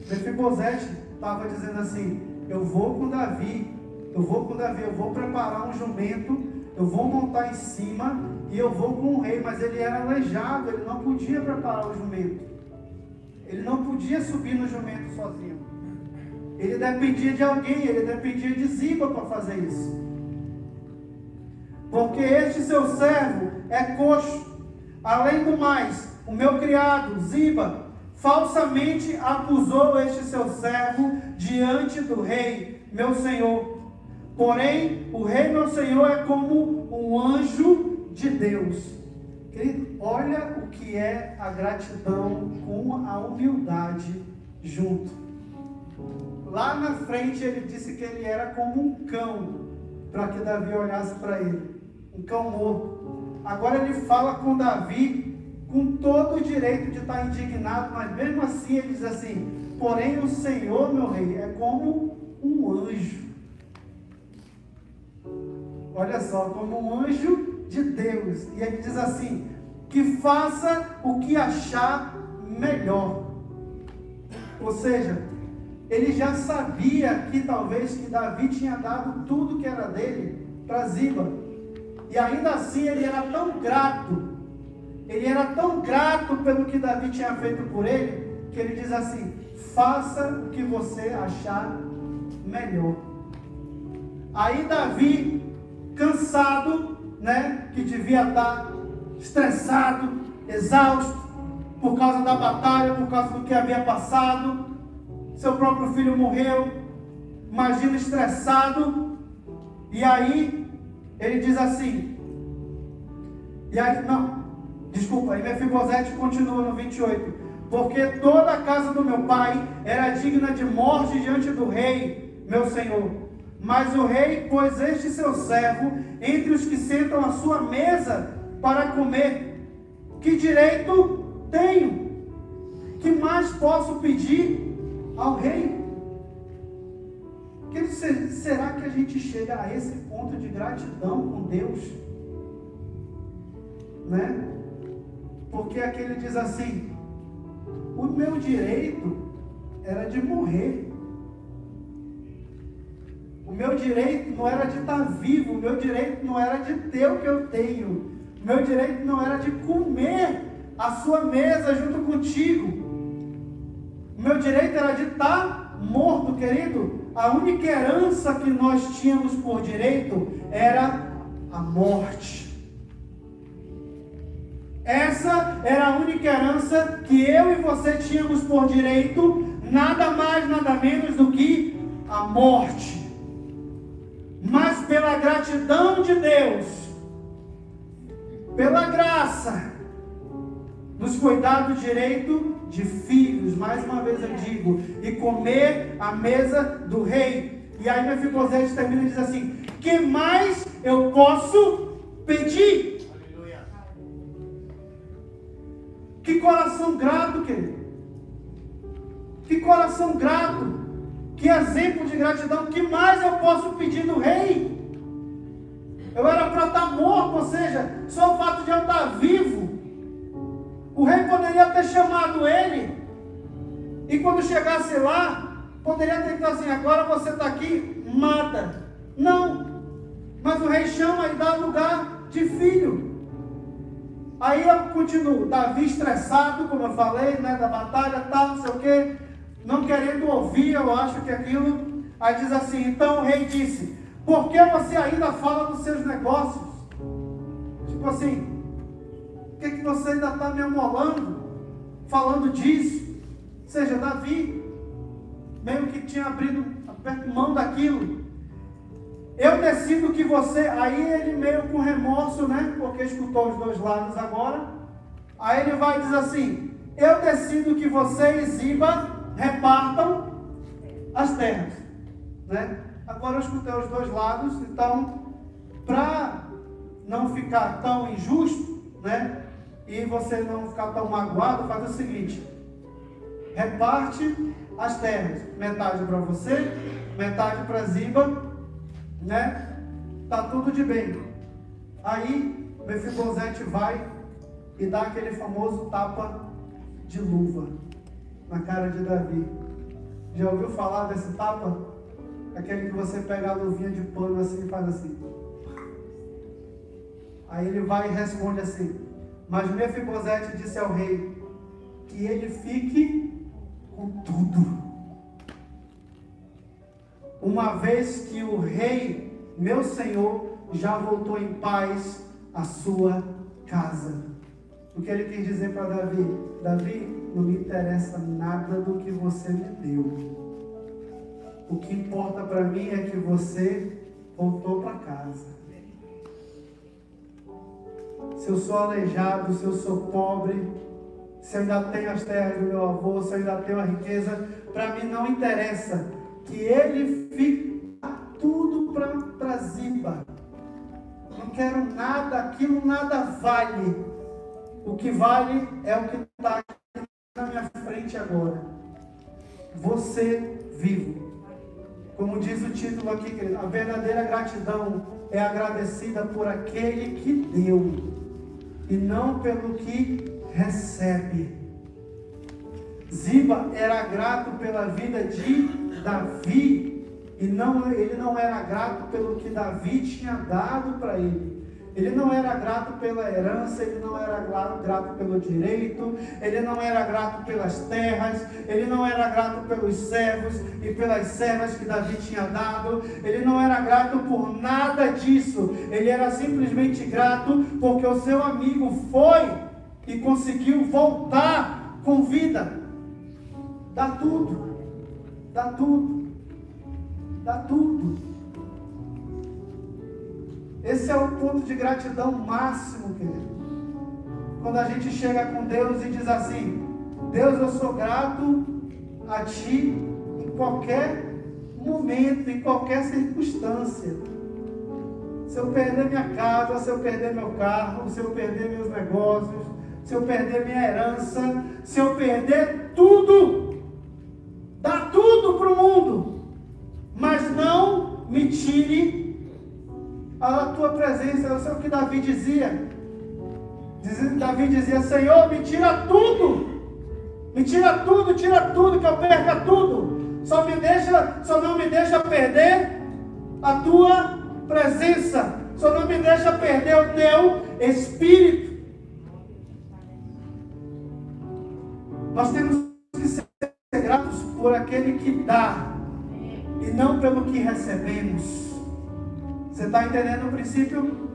Mefibosete estava dizendo assim: eu vou com Davi, eu vou preparar um jumento, eu vou montar em cima e eu vou com o rei. Mas ele era aleijado, ele não podia preparar o jumento, ele não podia subir no jumento sozinho, ele dependia de alguém, ele dependia de Ziba para fazer isso. Porque este seu servo é coxo. Além do mais, o meu criado, Ziba, falsamente acusou este seu servo diante do rei, meu senhor. Porém, o rei, meu senhor, é como um anjo de Deus. Querido, olha o que é a gratidão com a humildade junto. Lá na frente ele disse que ele era como um cão, para que Davi olhasse para ele. Um cão morto. Agora ele fala com Davi com todo o direito de estar indignado, mas mesmo assim ele diz assim: porém o Senhor, meu rei, é como um anjo. Olha só, como um anjo de Deus. E ele diz assim: que faça o que achar melhor. Ou seja, ele já sabia que talvez que Davi tinha dado tudo que era dele para Ziba. E ainda assim ele era tão grato pelo que Davi tinha feito por ele, que ele diz assim: faça o que você achar melhor. Aí Davi, cansado, né, que devia estar estressado, exausto, por causa da batalha, por causa do que havia passado, seu próprio filho morreu, imagina estressado, e aí ele diz assim, aí Mefibosete continua no 28, porque toda a casa do meu pai era digna de morte diante do rei, meu senhor, mas o rei pôs este seu servo entre os que sentam à sua mesa para comer. Que direito tenho? Que mais posso pedir ao rei? Será que a gente chega a esse ponto de gratidão com Deus? Né? Porque aqui ele diz assim, o meu direito era de morrer. O meu direito não era de estar vivo, o meu direito não era de ter o que eu tenho, o meu direito não era de comer a sua mesa junto contigo, o meu direito era de estar morto, querido. A única herança que nós tínhamos por direito era a morte. Essa era a única herança que eu e você tínhamos por direito, nada mais, nada menos do que a morte. Mas pela gratidão de Deus, pela graça, nos foi dado o direito de filhos, mais uma vez eu digo, e comer a mesa do rei. E aí Mefibosete termina e diz assim, que mais eu posso pedir? Aleluia. Que coração grato, querido. Que coração grato. Que exemplo de gratidão. Que mais eu posso pedir do rei? Eu era para estar morto, ou seja, só o fato de eu estar vivo. O rei poderia ter chamado ele, e quando chegasse lá, poderia ter dito assim, agora você está aqui, mata. Não, mas o rei chama e dá lugar de filho. Aí eu continuo, Davi estressado, como eu falei, né, da batalha, tal, não sei o que, não querendo ouvir, eu acho que aquilo, aí diz assim, então o rei disse, por que você ainda fala dos seus negócios? Tipo assim, por que você ainda está me amolando, falando disso? Ou seja, Davi, meio que tinha aberto mão daquilo. Eu decido que você, aí ele meio com remorso, né, porque escutou os dois lados agora, aí ele vai dizer assim, eu decido que você e Ziba repartam as terras, né? Agora eu escutei os dois lados, então, para não ficar tão injusto, né, e você não ficar tão magoado, faz o seguinte, reparte as terras, metade para você, metade para Ziba, né? Tá tudo de bem. Aí Mefibosete vai e dá aquele famoso tapa de luva na cara de Davi. Já ouviu falar desse tapa? Aquele que você pega a luvinha de pano assim e faz assim. Aí ele vai e responde assim, mas Mefibosete disse ao rei, que ele fique com tudo. Uma vez que o rei, meu senhor, já voltou em paz à sua casa. O que ele quis dizer para Davi? Davi, não me interessa nada do que você me deu. O que importa para mim é que você voltou para casa. Se eu sou aleijado, se eu sou pobre, se eu ainda tenho as terras do meu avô, se eu ainda tenho a riqueza, para mim não interessa. Que ele fique tudo para Ziba. Não quero nada, aquilo nada vale. O que vale é o que está aqui na minha frente agora. Você vivo. Como diz o título aqui, querido, a verdadeira gratidão é agradecida por aquele que deu e não pelo que recebe. Ziba era grato pela vida de Davi e ele não era grato pelo que Davi tinha dado para ele. Ele não era grato pela herança, ele não era grato pelo direito, ele não era grato pelas terras, ele não era grato pelos servos e pelas servas que Davi tinha dado, ele não era grato por nada disso, ele era simplesmente grato porque o seu amigo foi e conseguiu voltar com vida. Dá tudo, dá tudo, dá tudo. Esse é o ponto de gratidão máximo, querido. Quando a gente chega com Deus e diz assim: Deus, eu sou grato a Ti em qualquer momento, em qualquer circunstância. Se eu perder minha casa, se eu perder meu carro, se eu perder meus negócios, se eu perder minha herança, se eu perder tudo, dá tudo para o mundo, mas não me tire a tua presença. Isso é o que Davi dizia. Davi dizia: Senhor, me tira tudo, tira tudo, que eu perca tudo, só não me deixa perder a tua presença, só não me deixa perder o teu Espírito. Nós temos que ser gratos por aquele que dá e não pelo que recebemos. Você está entendendo o princípio?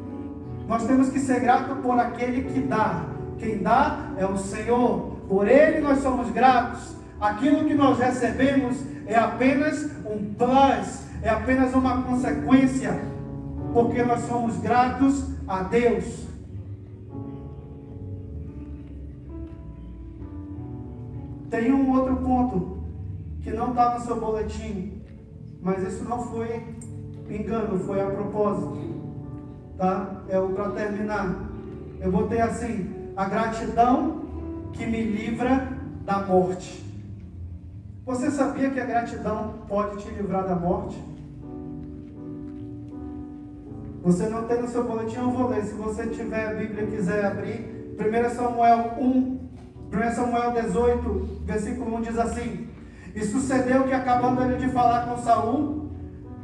Nós temos que ser gratos por aquele que dá. Quem dá é o Senhor. Por Ele nós somos gratos. Aquilo que nós recebemos é apenas um plus, é apenas uma consequência, porque nós somos gratos a Deus. Tem um outro ponto que não está no seu boletim, mas isso não foi engano, foi a propósito, tá? Para terminar, eu botei assim: a gratidão que me livra da morte. Você sabia que a gratidão pode te livrar da morte? Você não tem no seu boletim, eu vou ler. Se você tiver a Bíblia e quiser abrir, 1 Samuel 18, versículo 1 diz assim: E sucedeu que, acabando ele de falar com Saul,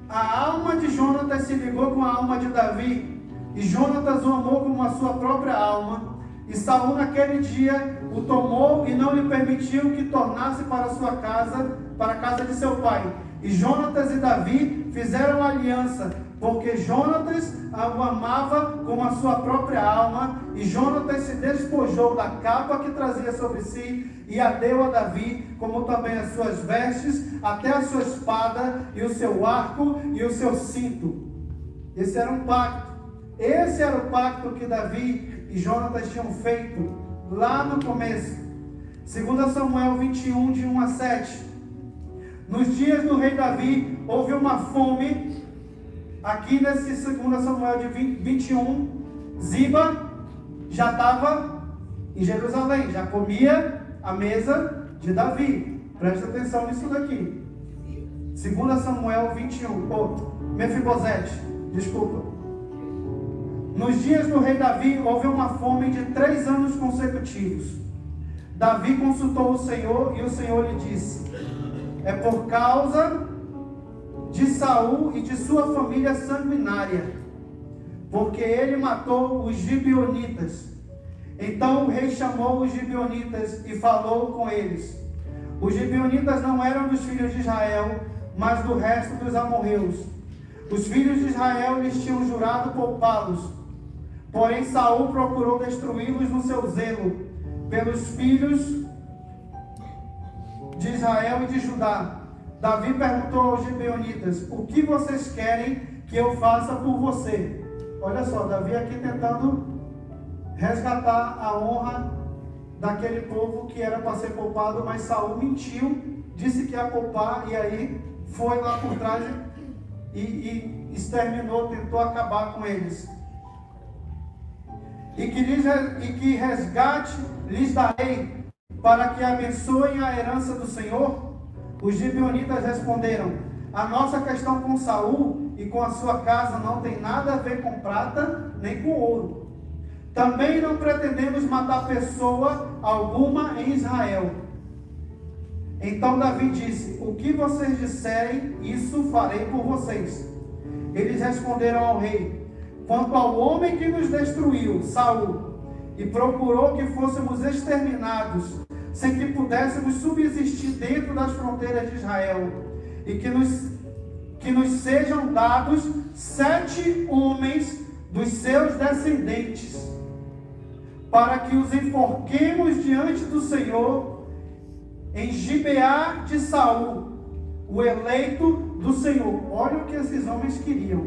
a alma de Jonatas se ligou com a alma de Davi, e Jonatas o amou como a sua própria alma. E Saul naquele dia o tomou e não lhe permitiu que tornasse para sua casa, para a casa de seu pai. E Jonatas e Davi fizeram aliança, porque Jonatas o amava como a sua própria alma, e Jonatas se despojou da capa que trazia sobre si, e a deu a Davi, como também as suas vestes, até a sua espada, e o seu arco, e o seu cinto. Esse era um pacto. Esse era o pacto que Davi e Jonatas tinham feito lá no começo. 2 Samuel 21, de 1 a 7. Nos dias do rei Davi, houve uma fome. Aqui nesse 2 Samuel de 21, Ziba já estava em Jerusalém, já comia a mesa de Davi. Presta atenção nisso daqui. 2 Samuel 21, Mefibosete, desculpa. Nos dias do rei Davi, houve uma fome de 3 anos consecutivos. Davi consultou o Senhor, e o Senhor lhe disse: é por causa de Saul e de sua família sanguinária, porque ele matou os gibeonitas. Então o rei chamou os gibeonitas e falou com eles. Os gibeonitas não eram dos filhos de Israel, mas do resto dos amorreus. Os filhos de Israel lhes tinham jurado poupá-los, porém Saul procurou destruí-los no seu zelo pelos filhos de Israel e de Judá. Davi perguntou aos gibeonitas: o que vocês querem que eu faça por você? Olha só, Davi aqui tentando resgatar a honra daquele povo que era para ser poupado, mas Saul mentiu, disse que ia poupar, e aí foi lá por trás e exterminou, tentou acabar com eles. E que resgate lhes darei, para que abençoem a herança do Senhor? Os gibeonitas responderam: a nossa questão com Saul e com a sua casa não tem nada a ver com prata nem com ouro. Também não pretendemos matar pessoa alguma em Israel. Então Davi disse: o que vocês disserem, isso farei por vocês. Eles responderam ao rei: quanto ao homem que nos destruiu, Saul, e procurou que fôssemos exterminados, sem que pudéssemos subsistir dentro das fronteiras de Israel, e que nos sejam dados 7 homens dos seus descendentes, para que os enforquemos diante do Senhor, em Gibeá de Saul, o eleito do Senhor. Olha o que esses homens queriam.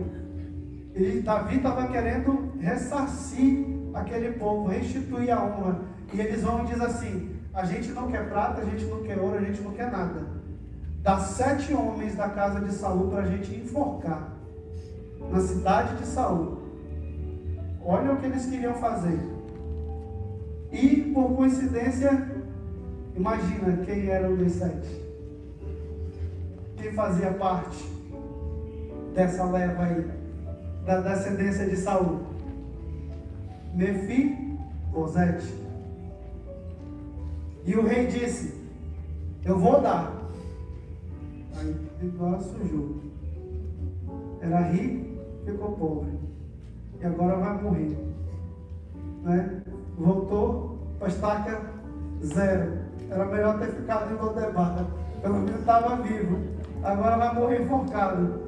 E Davi estava querendo ressarcir aquele povo, restituir a honra. E eles vão e dizem assim: a gente não quer prata, a gente não quer ouro, a gente não quer nada. Dá 7 homens da casa de Saul para a gente enforcar na cidade de Saul. Olha o que eles queriam fazer. E por coincidência, imagina quem era um dos 7. Quem fazia parte dessa leva aí, da descendência de Saul? Mefibosete. E o rei disse: eu vou dar. Aí agora sujou. Era rico, ficou pobre. E agora vai morrer. Né? Voltou para a estaca zero. Era melhor ter ficado em Lodebar. Pelo menos estava vivo. Agora vai morrer enforcado.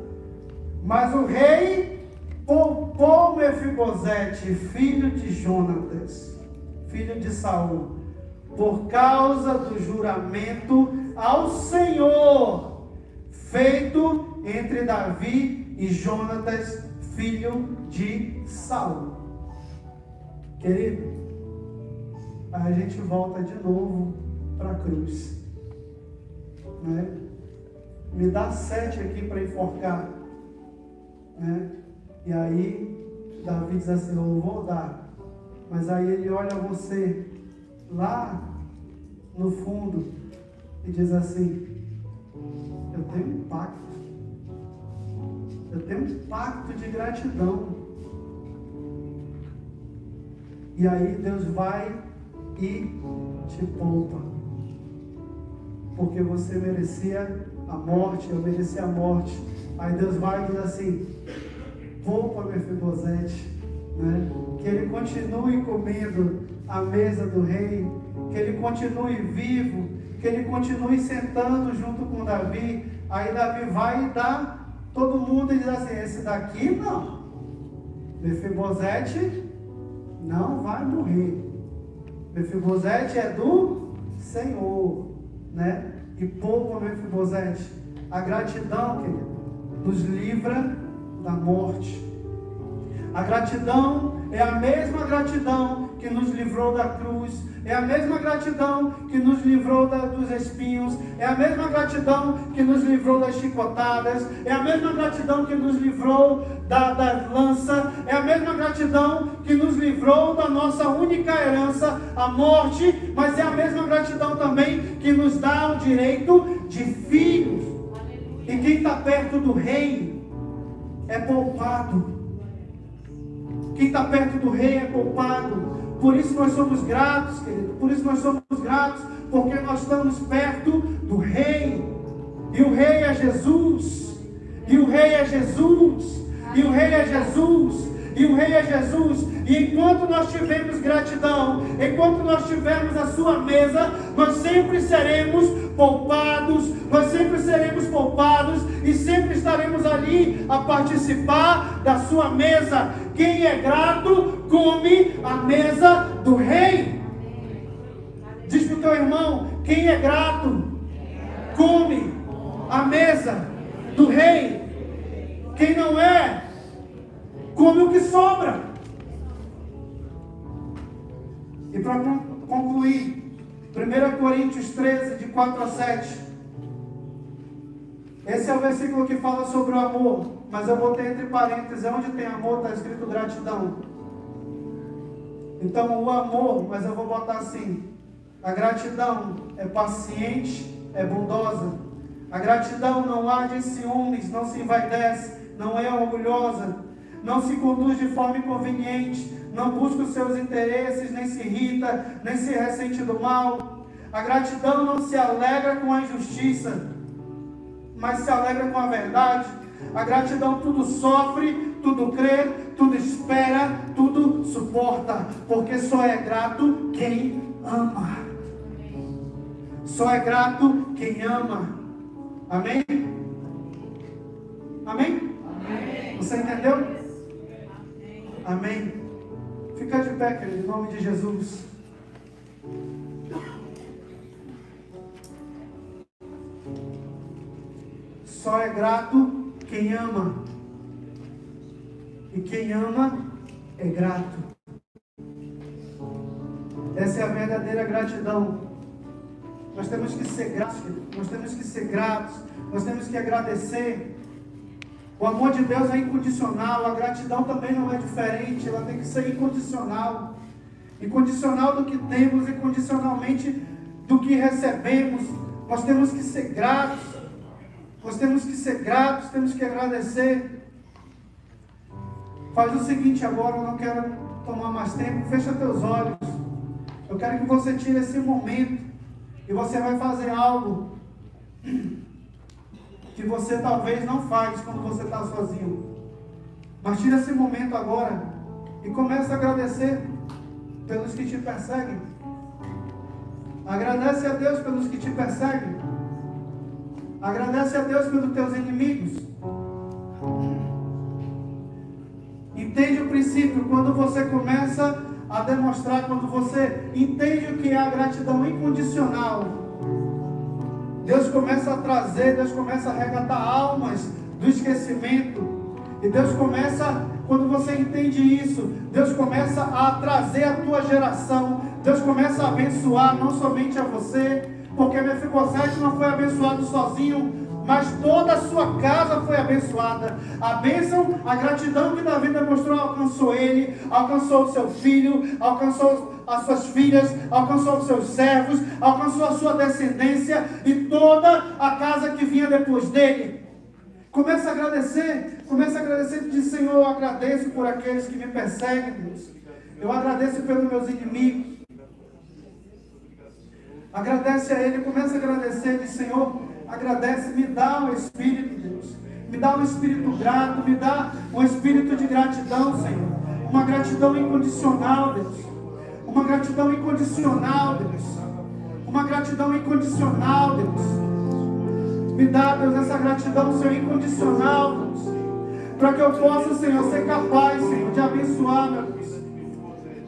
Mas o rei poupou Mefibosete, filho de Jonatas, filho de Saul, por causa do juramento ao Senhor, feito entre Davi e Jonatas, filho de Saul. Querido, aí a gente volta de novo para a cruz, né? Me dá 7 aqui para enforcar, né? E aí Davi diz assim: eu vou dar. Mas aí ele olha você lá no fundo e diz assim: eu tenho um pacto. Eu tenho um pacto de gratidão. E aí Deus vai e te poupa. Porque você merecia a morte, eu merecia a morte. Aí Deus vai e diz assim: poupa Mefibosete, né? Que ele continue comendo à mesa do rei, que ele continue vivo, que ele continue sentando junto com Davi. Aí Davi vai e dá todo mundo e diz assim: esse daqui não, Mefibosete não vai morrer. Mefibosete é do Senhor, né? E poupa Mefibosete. A gratidão, querido, nos livra da morte. A gratidão é a mesma gratidão que nos livrou da cruz, é a mesma gratidão que nos livrou dos espinhos, é a mesma gratidão que nos livrou das chicotadas, é a mesma gratidão que nos livrou da lança, é a mesma gratidão que nos livrou da nossa única herança, a morte, mas é a mesma gratidão também que nos dá o direito de filhos. E quem está perto do rei é poupado. Quem está perto do rei é poupado. Por isso nós somos gratos, querido. Por isso nós somos gratos, porque nós estamos perto do rei. E o rei é Jesus. E o rei é Jesus. E o rei é Jesus. E o rei é Jesus. E enquanto nós tivermos gratidão, enquanto nós tivermos a sua mesa, nós sempre seremos poupados, nós sempre seremos poupados e sempre estaremos ali a participar da sua mesa. Quem é grato, come a mesa do rei. Diz para o teu irmão: quem é grato, come a mesa do rei. Quem não é, come o que sobra. E para concluir, 1 Coríntios 13, de 4 a 7. Esse é o versículo que fala sobre o amor, mas eu botei entre parênteses: onde tem amor está escrito gratidão. Então o amor, mas eu vou botar assim: a gratidão é paciente, é bondosa. A gratidão não age em ciúmes, não se envaidece, não é orgulhosa, não se conduz de forma inconveniente, não busca os seus interesses, nem se irrita, nem se ressente do mal. A gratidão não se alegra com a injustiça, mas se alegra com a verdade. A gratidão tudo sofre, tudo crê, tudo espera. conforta, porque só é grato quem ama. Só é grato quem ama. Amém? Amém? Amém. Você entendeu? Amém. Fica de pé, querido, em nome de Jesus. Só é grato quem ama. E quem ama é grato. Essa é a verdadeira gratidão. Nós temos que ser gratos, nós temos que ser gratos, nós temos que agradecer. O amor de Deus é incondicional, a gratidão também não é diferente, ela tem que ser incondicional. Incondicional do que temos, incondicionalmente do que recebemos. Nós temos que ser gratos, nós temos que ser gratos, temos que agradecer. Faz o seguinte agora, eu não quero tomar mais tempo, fecha teus olhos. Eu quero que você tire esse momento e você vai fazer algo que você talvez não faz quando você está sozinho. Mas tira esse momento agora e comece a agradecer pelos que te perseguem. Agradece a Deus pelos que te perseguem. Agradece a Deus pelos teus inimigos. Entende o princípio? Quando você começa a demonstrar, quando você entende o que é a gratidão incondicional, Deus começa a trazer, Deus começa a resgatar almas do esquecimento. E Deus começa, quando você entende isso, Deus começa a trazer a tua geração. Deus começa a abençoar não somente a você, porque Mefibosete não foi abençoado sozinho, mas toda a sua casa foi abençoada. A bênção, a gratidão que Davi demonstrou alcançou ele, alcançou o seu filho, alcançou as suas filhas, alcançou os seus servos, alcançou a sua descendência e toda a casa que vinha depois dele. Começa a agradecer, diz: Senhor, eu agradeço por aqueles que me perseguem, Deus. Eu agradeço pelos meus inimigos. Agradece a Ele, começa a agradecer, diz: Senhor, agradece, me dá o Espírito, Deus. Me dá um Espírito grato, me dá um Espírito de gratidão, Senhor. Uma gratidão incondicional, Deus. Uma gratidão incondicional, Deus. Uma gratidão incondicional, Deus. Me dá, Deus, essa gratidão, Senhor, incondicional, Deus. Para que eu possa, Senhor, ser capaz, Senhor, de abençoar, meu Deus.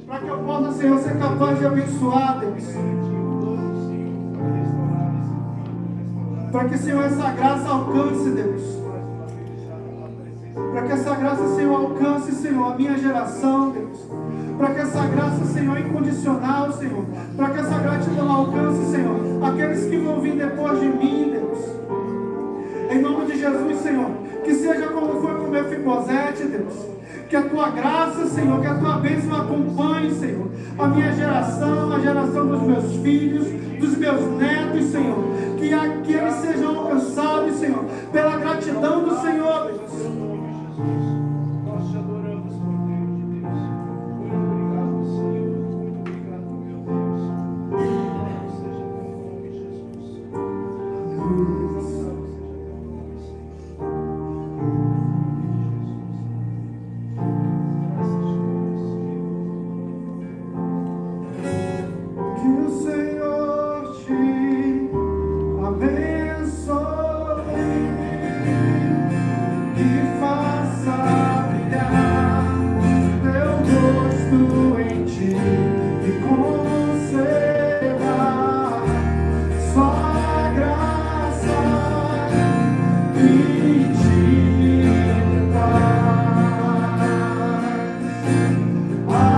Para que eu possa, Senhor, ser capaz de abençoar, Deus. Para que, Senhor, essa graça alcance, Deus. Para que essa graça, Senhor, alcance, Senhor, a minha geração, Deus. Para que essa graça, Senhor, incondicional, Senhor. Para que essa gratidão alcance, Senhor, aqueles que vão vir depois de mim, Deus. Em nome de Jesus, Senhor. Que seja como foi com Mefibosete, Deus. Que a tua graça, Senhor, que a tua bênção acompanhe, Senhor, a minha geração, a geração dos meus filhos, dos meus netos, Senhor. Que eles sejam alcançados, Senhor, pela gratidão do Senhor, Deus. Nós te adoramos, Cordeiro de Deus. Muito obrigado, Senhor. Muito obrigado, meu Deus. Louvado seja teu nome, Jesus. Louvado seja teu nome, Senhor. Que o Senhor te abençoe e faça brilhar teu rosto em ti e conceda só a graça e te paz. Amém.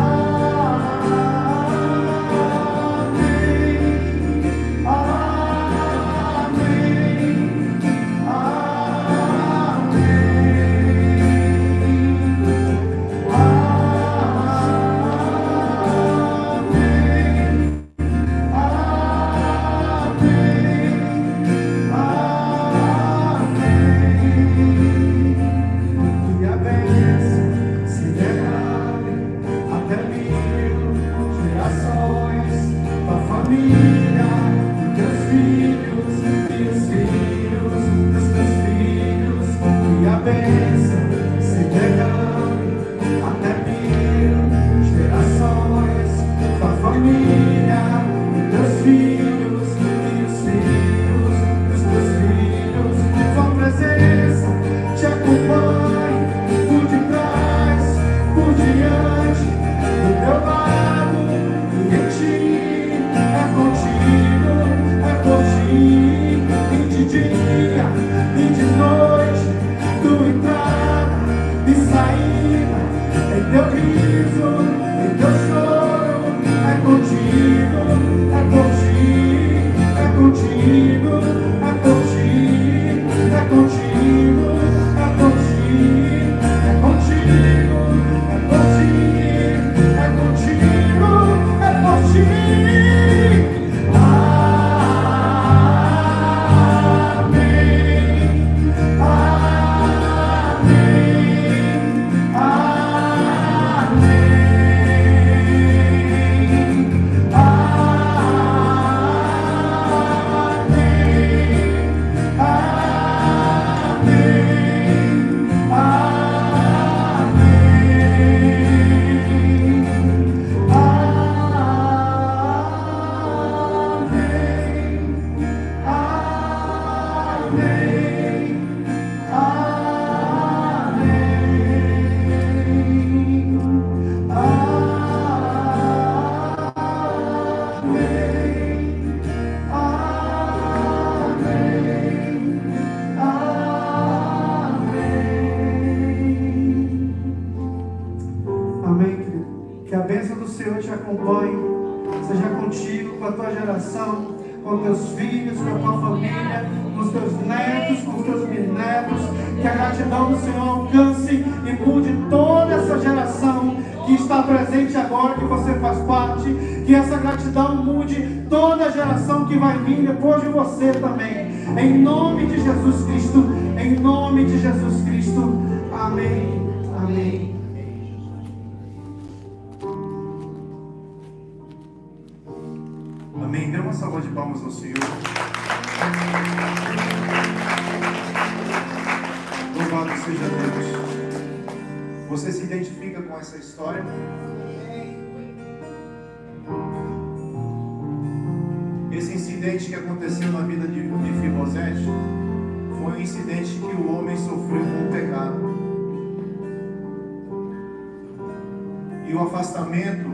diante, do teu lado, e em ti é contigo, e de dia e de noite, tua entrada e saída, em teu riso, em teu choro, é contigo, é contigo, é contigo, é contigo, é contigo, é contigo, é contigo, é contigo, é contigo, é contigo. Amém, querido. Que a bênção do Senhor te acompanhe, seja contigo, com a tua geração, com teus filhos, com a tua família, com os teus netos, com os teus bisnetos. Que a gratidão do Senhor alcance e mude toda essa geração que está presente agora, que você faz parte. Que essa gratidão mude toda a geração que vai vir depois de você também. Em nome de Jesus Cristo, em nome de Jesus Cristo. Amém. Amém. Amém. Dê uma salva de palmas ao Senhor. Louvado seja Deus. Você se identifica com essa história? Esse incidente que aconteceu na vida de Mefibosete foi um incidente que o homem sofreu com o pecado. E o afastamento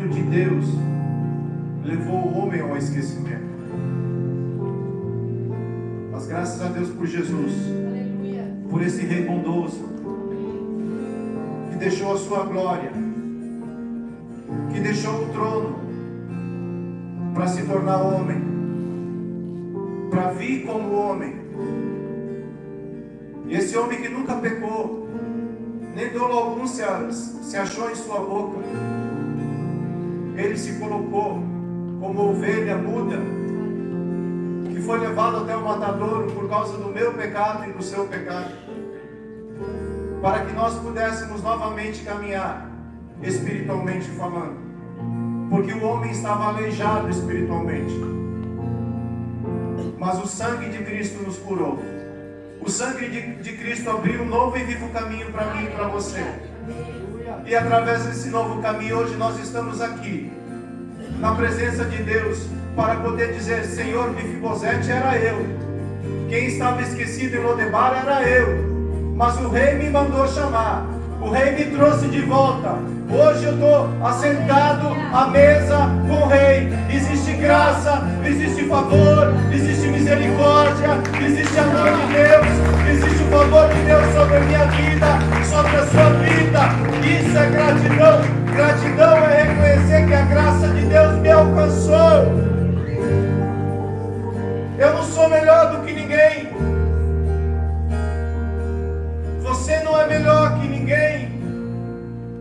de Deus levou o homem ao esquecimento. Mas graças a Deus por Jesus, por esse rei bondoso, que deixou a sua glória, que deixou o trono para se tornar homem, para vir como homem. E esse homem que nunca pecou, nem dolo algum se achou em sua boca, ele se colocou como ovelha muda, que foi levado até o matadouro por causa do meu pecado e do seu pecado, para que nós pudéssemos novamente caminhar espiritualmente falando, porque o homem estava aleijado espiritualmente, mas o sangue de Cristo nos curou. O sangue de Cristo abriu um novo e vivo caminho para mim e para você. E através desse novo caminho, hoje nós estamos aqui, na presença de Deus, para poder dizer: Senhor, Mefibosete era eu. Quem estava esquecido em Lodebar era eu. Mas o rei me mandou chamar. O rei me trouxe de volta. Hoje eu estou assentado à mesa com o rei. Existe graça, existe favor, existe misericórdia, existe amor de Deus, existe o favor de Deus sobre a minha vida, sobre a sua vida. Isso é gratidão. Gratidão é reconhecer que a graça de Deus me alcançou. Eu não sou melhor do que ninguém. Você não é melhor que ninguém.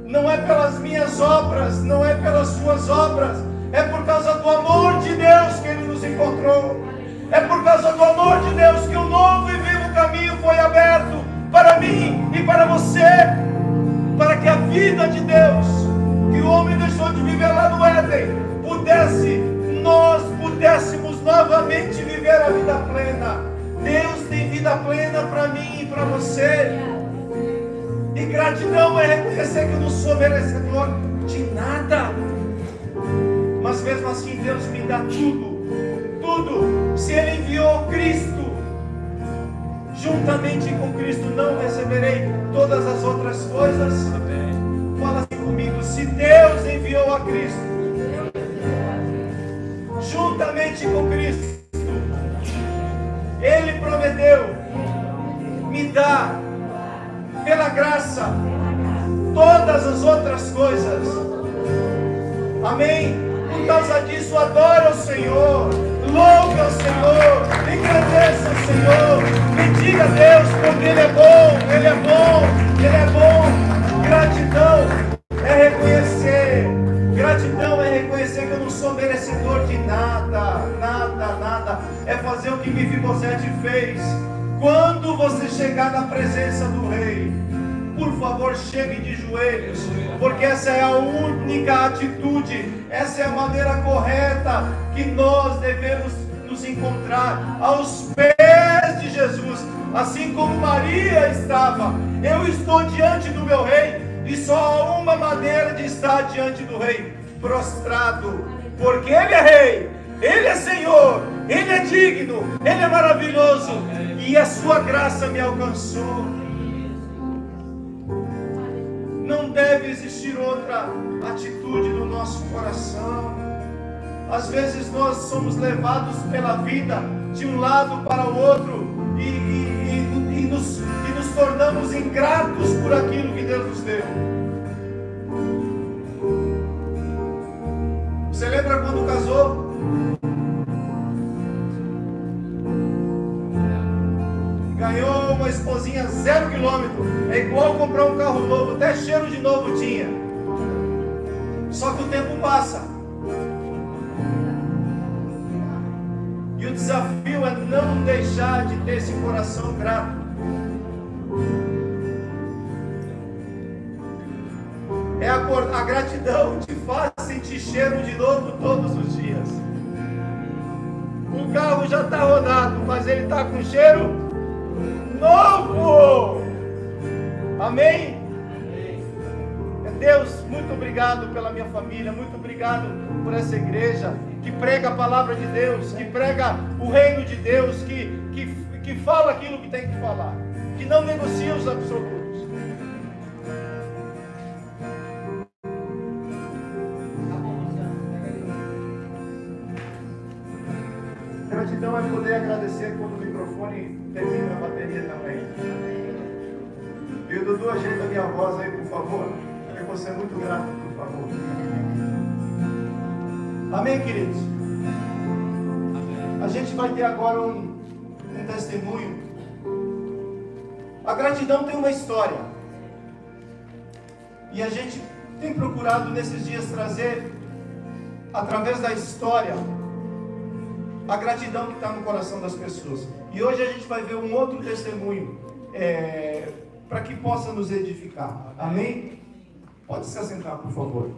Não é pelas minhas obras, não é pelas suas obras. É por causa do amor de Deus que Ele nos encontrou. É por causa do amor de Deus que um novo e vivo caminho foi aberto para mim e para você. Para que a vida de Deus, que o homem deixou de viver lá no Éden, nós pudéssemos novamente viver a vida plena. Deus tem vida plena para mim e para você. E gratidão é reconhecer que eu não sou merecedor de nada, mas mesmo assim Deus me dá tudo. Se Ele enviou Cristo juntamente com Cristo não receberei todas as outras coisas? Amém. Fala assim comigo: se Deus enviou a Cristo, juntamente com Cristo, Ele prometeu me dar, pela graça, todas as outras coisas. Amém? Por causa disso, adora o Senhor, louve ao Senhor, engrandeça o Senhor, bendiga a Deus, porque Ele é bom, Ele é bom, Ele é bom. Gratidão é reconhecer que eu não sou merecedor de nada, nada. É fazer o que Mefibosete fez. Quando você chegar na presença do rei, por favor, chegue de joelhos, porque essa é a única atitude, essa é a maneira correta que nós devemos nos encontrar aos pés de Jesus, assim como Maria estava. Eu estou diante do meu rei, e só há uma maneira de estar diante do rei: prostrado, porque Ele é rei, Ele é Senhor, Ele é digno, Ele é maravilhoso, e a sua graça me alcançou. Não deve existir outra atitude no nosso coração. Às vezes nós somos levados pela vida de um lado para o outro e nos tornamos ingratos por aquilo que Deus nos deu. Você lembra quando casou? Ganhou uma esposinha 0 quilômetro. É igual comprar um carro novo, até cheiro de novo tinha. Só que o tempo passa. E o desafio é não deixar de ter esse coração grato. A gratidão te faz sentir cheiro de novo todos os dias. O carro já está rodado, mas ele está com cheiro novo. Amém? Deus, muito obrigado pela minha família, muito obrigado por essa igreja que prega a palavra de Deus, que prega o reino de Deus, que fala aquilo que tem que falar, que não negocia os absolutos. Gratidão é poder agradecer quando o microfone termina a bateria também. E o Dudu, ajeita a minha voz aí, por favor. Eu vou ser muito grato, por favor. Amém, queridos? A gente vai ter agora um testemunho. A gratidão tem uma história. E a gente tem procurado nesses dias trazer, através da história, a gratidão que está no coração das pessoas. E hoje a gente vai ver um outro testemunho, para que possa nos edificar. Amém? Pode se assentar, por favor.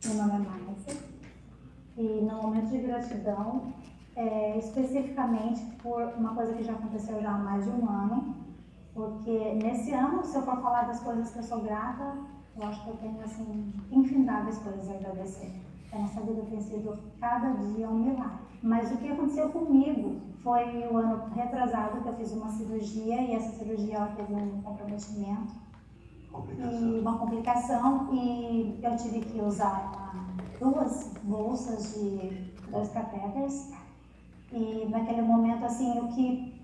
Meu nome é Márcia e no momento de gratidão, especificamente por uma coisa que já aconteceu já há mais de um ano, porque nesse ano, se eu for falar das coisas que eu sou grata, eu acho que eu tenho assim, infindáveis coisas a agradecer. A nossa vida tem sido cada dia um milagre. Mas o que aconteceu comigo foi o ano retrasado que eu fiz uma cirurgia e essa cirurgia ela teve um comprometimento. E uma complicação, e eu tive que usar 2 bolsas de 2 catéteres, e naquele momento assim, o que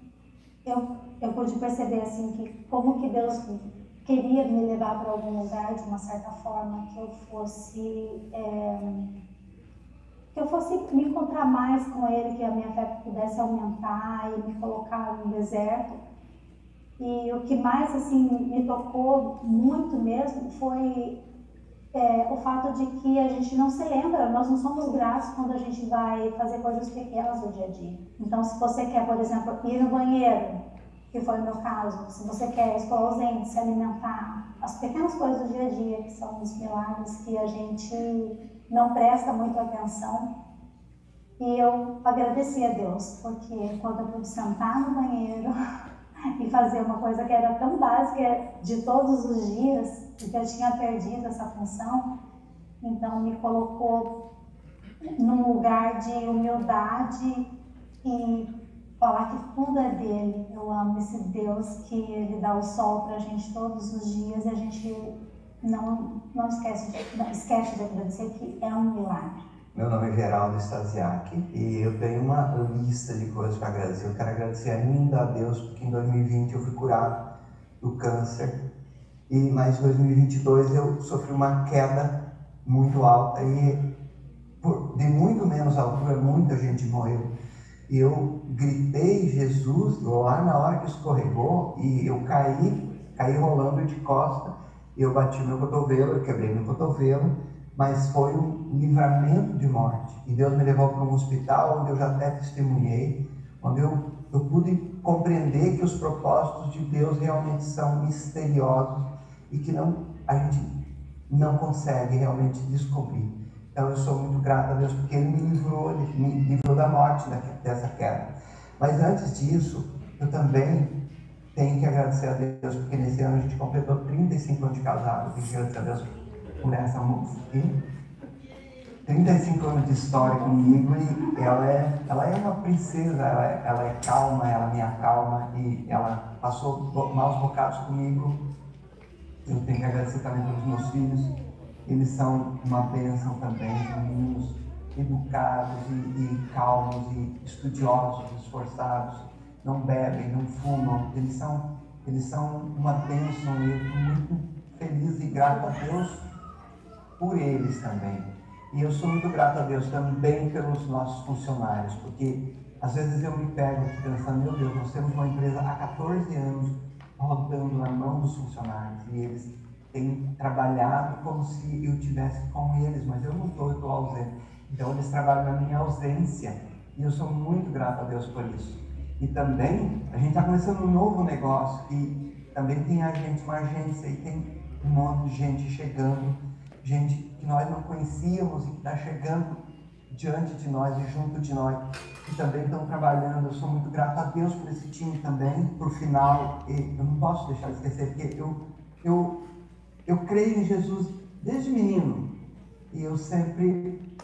eu pude perceber assim, que como que Deus queria me levar para algum lugar de uma certa forma, que eu fosse me encontrar mais com Ele, que a minha fé pudesse aumentar e me colocar no deserto. E o que mais assim, me tocou muito mesmo foi o fato de que a gente não se lembra, nós não somos gratos quando a gente vai fazer coisas pequenas do dia a dia. Então, se você quer, por exemplo, ir no banheiro, que foi o meu caso. Se você quer escovar os dentes, se alimentar, as pequenas coisas do dia a dia, que são os milagres que a gente não presta muito atenção. E eu agradeci a Deus, porque quando eu pude sentar no banheiro e fazer uma coisa que era tão básica de todos os dias, porque eu tinha perdido essa função, então me colocou num lugar de humildade e falar que tudo é dele. Eu amo esse Deus que ele dá o sol pra gente todos os dias e a gente não esquece de agradecer, que é um milagre. Meu nome é Geraldo Stasiak e eu tenho uma lista de coisas para agradecer. Eu quero agradecer ainda a Deus porque em 2020 eu fui curado do câncer mas em 2022 eu sofri uma queda muito alta e de muito menos altura muita gente morreu. E eu gritei Jesus lá na hora que escorregou e eu caí rolando de costa e eu bati meu cotovelo, eu quebrei meu cotovelo. Mas foi um livramento de morte. E Deus me levou para um hospital onde eu já até testemunhei, onde eu pude compreender que os propósitos de Deus realmente são misteriosos e que a gente não consegue realmente descobrir. Então eu sou muito grato a Deus porque Ele me livrou da morte dessa queda. Mas antes disso, eu também tenho que agradecer a Deus porque nesse ano a gente completou 35 anos de casado. Eu tenho que agradecer a Deus por essa moça aqui, 35 anos de história comigo e ela é uma princesa, ela é calma, ela me acalma e ela passou maus bocados comigo. Eu tenho que agradecer também pelos meus filhos, eles são uma bênção também, meninos educados e calmos e estudiosos, esforçados, não bebem, não fumam, eles são uma bênção e eu estou muito feliz e grato a Deus por eles também. E eu sou muito grato a Deus também pelos nossos funcionários, porque às vezes eu me pego pensando, meu Deus, nós temos uma empresa há 14 anos rodando na mão dos funcionários e eles têm trabalhado como se eu estivesse com eles, mas eu não estou, eu estou ausente. Então eles trabalham na minha ausência e eu sou muito grato a Deus por isso. E também a gente está começando um novo negócio e também tem uma agência e tem um monte de gente chegando, gente que nós não conhecíamos e que está chegando diante de nós e junto de nós, que também estão trabalhando. Eu sou muito grato a Deus por esse time também. Por final, e eu não posso deixar de esquecer, porque eu creio em Jesus desde menino e eu sempre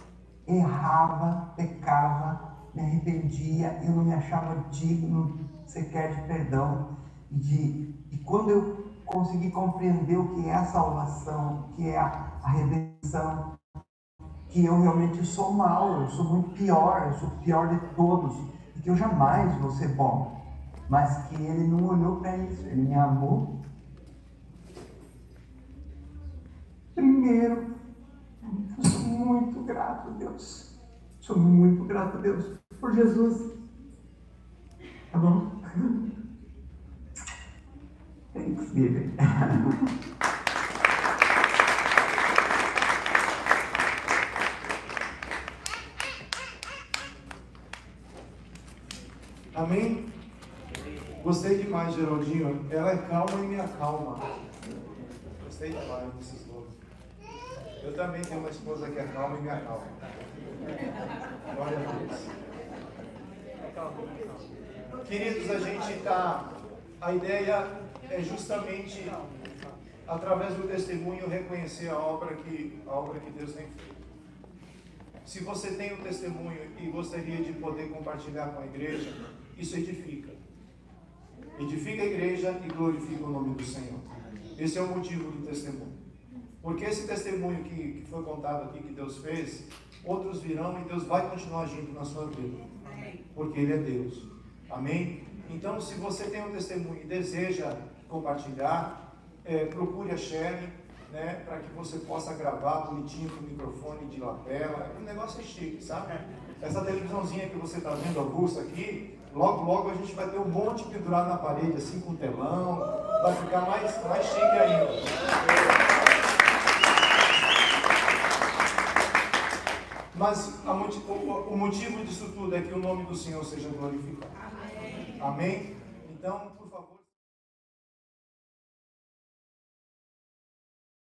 errava, pecava, me arrependia, eu não me achava digno sequer de perdão. E quando eu consegui compreender o que é a salvação, o que é a redenção, que eu realmente sou mau, eu sou muito pior, eu sou o pior de todos, e que eu jamais vou ser bom, mas que Ele não olhou para isso, Ele me amou primeiro. Eu sou muito grato a Deus, sou muito grato a Deus por Jesus, tá bom? Thanksgiving. Amém? Gostei demais, Geraldinho. Ela é calma e me acalma. Gostei demais desses dois. Eu também tenho uma esposa que é calma e me acalma. Glória a Deus. Queridos, a gente está... A ideia é justamente, através do testemunho, reconhecer a obra que Deus tem feito. Se você tem um testemunho e gostaria de poder compartilhar com a igreja, isso edifica. Edifica a igreja e glorifica o nome do Senhor. Esse é o motivo do testemunho. Porque esse testemunho que foi contado aqui, que Deus fez, outros virão e Deus vai continuar agindo na sua vida. Porque Ele é Deus. Amém? Então, se você tem um testemunho e deseja compartilhar, procure a Shelly, né, para que você possa gravar bonitinho com o microfone de lapela. O negócio é chique, sabe? Essa televisãozinha que você está vendo, avulsa aqui, logo a gente vai ter um monte pendurado na parede, assim, com telão, vai ficar mais chique ainda. Mas o motivo disso tudo é que o nome do Senhor seja glorificado. Amém? Então...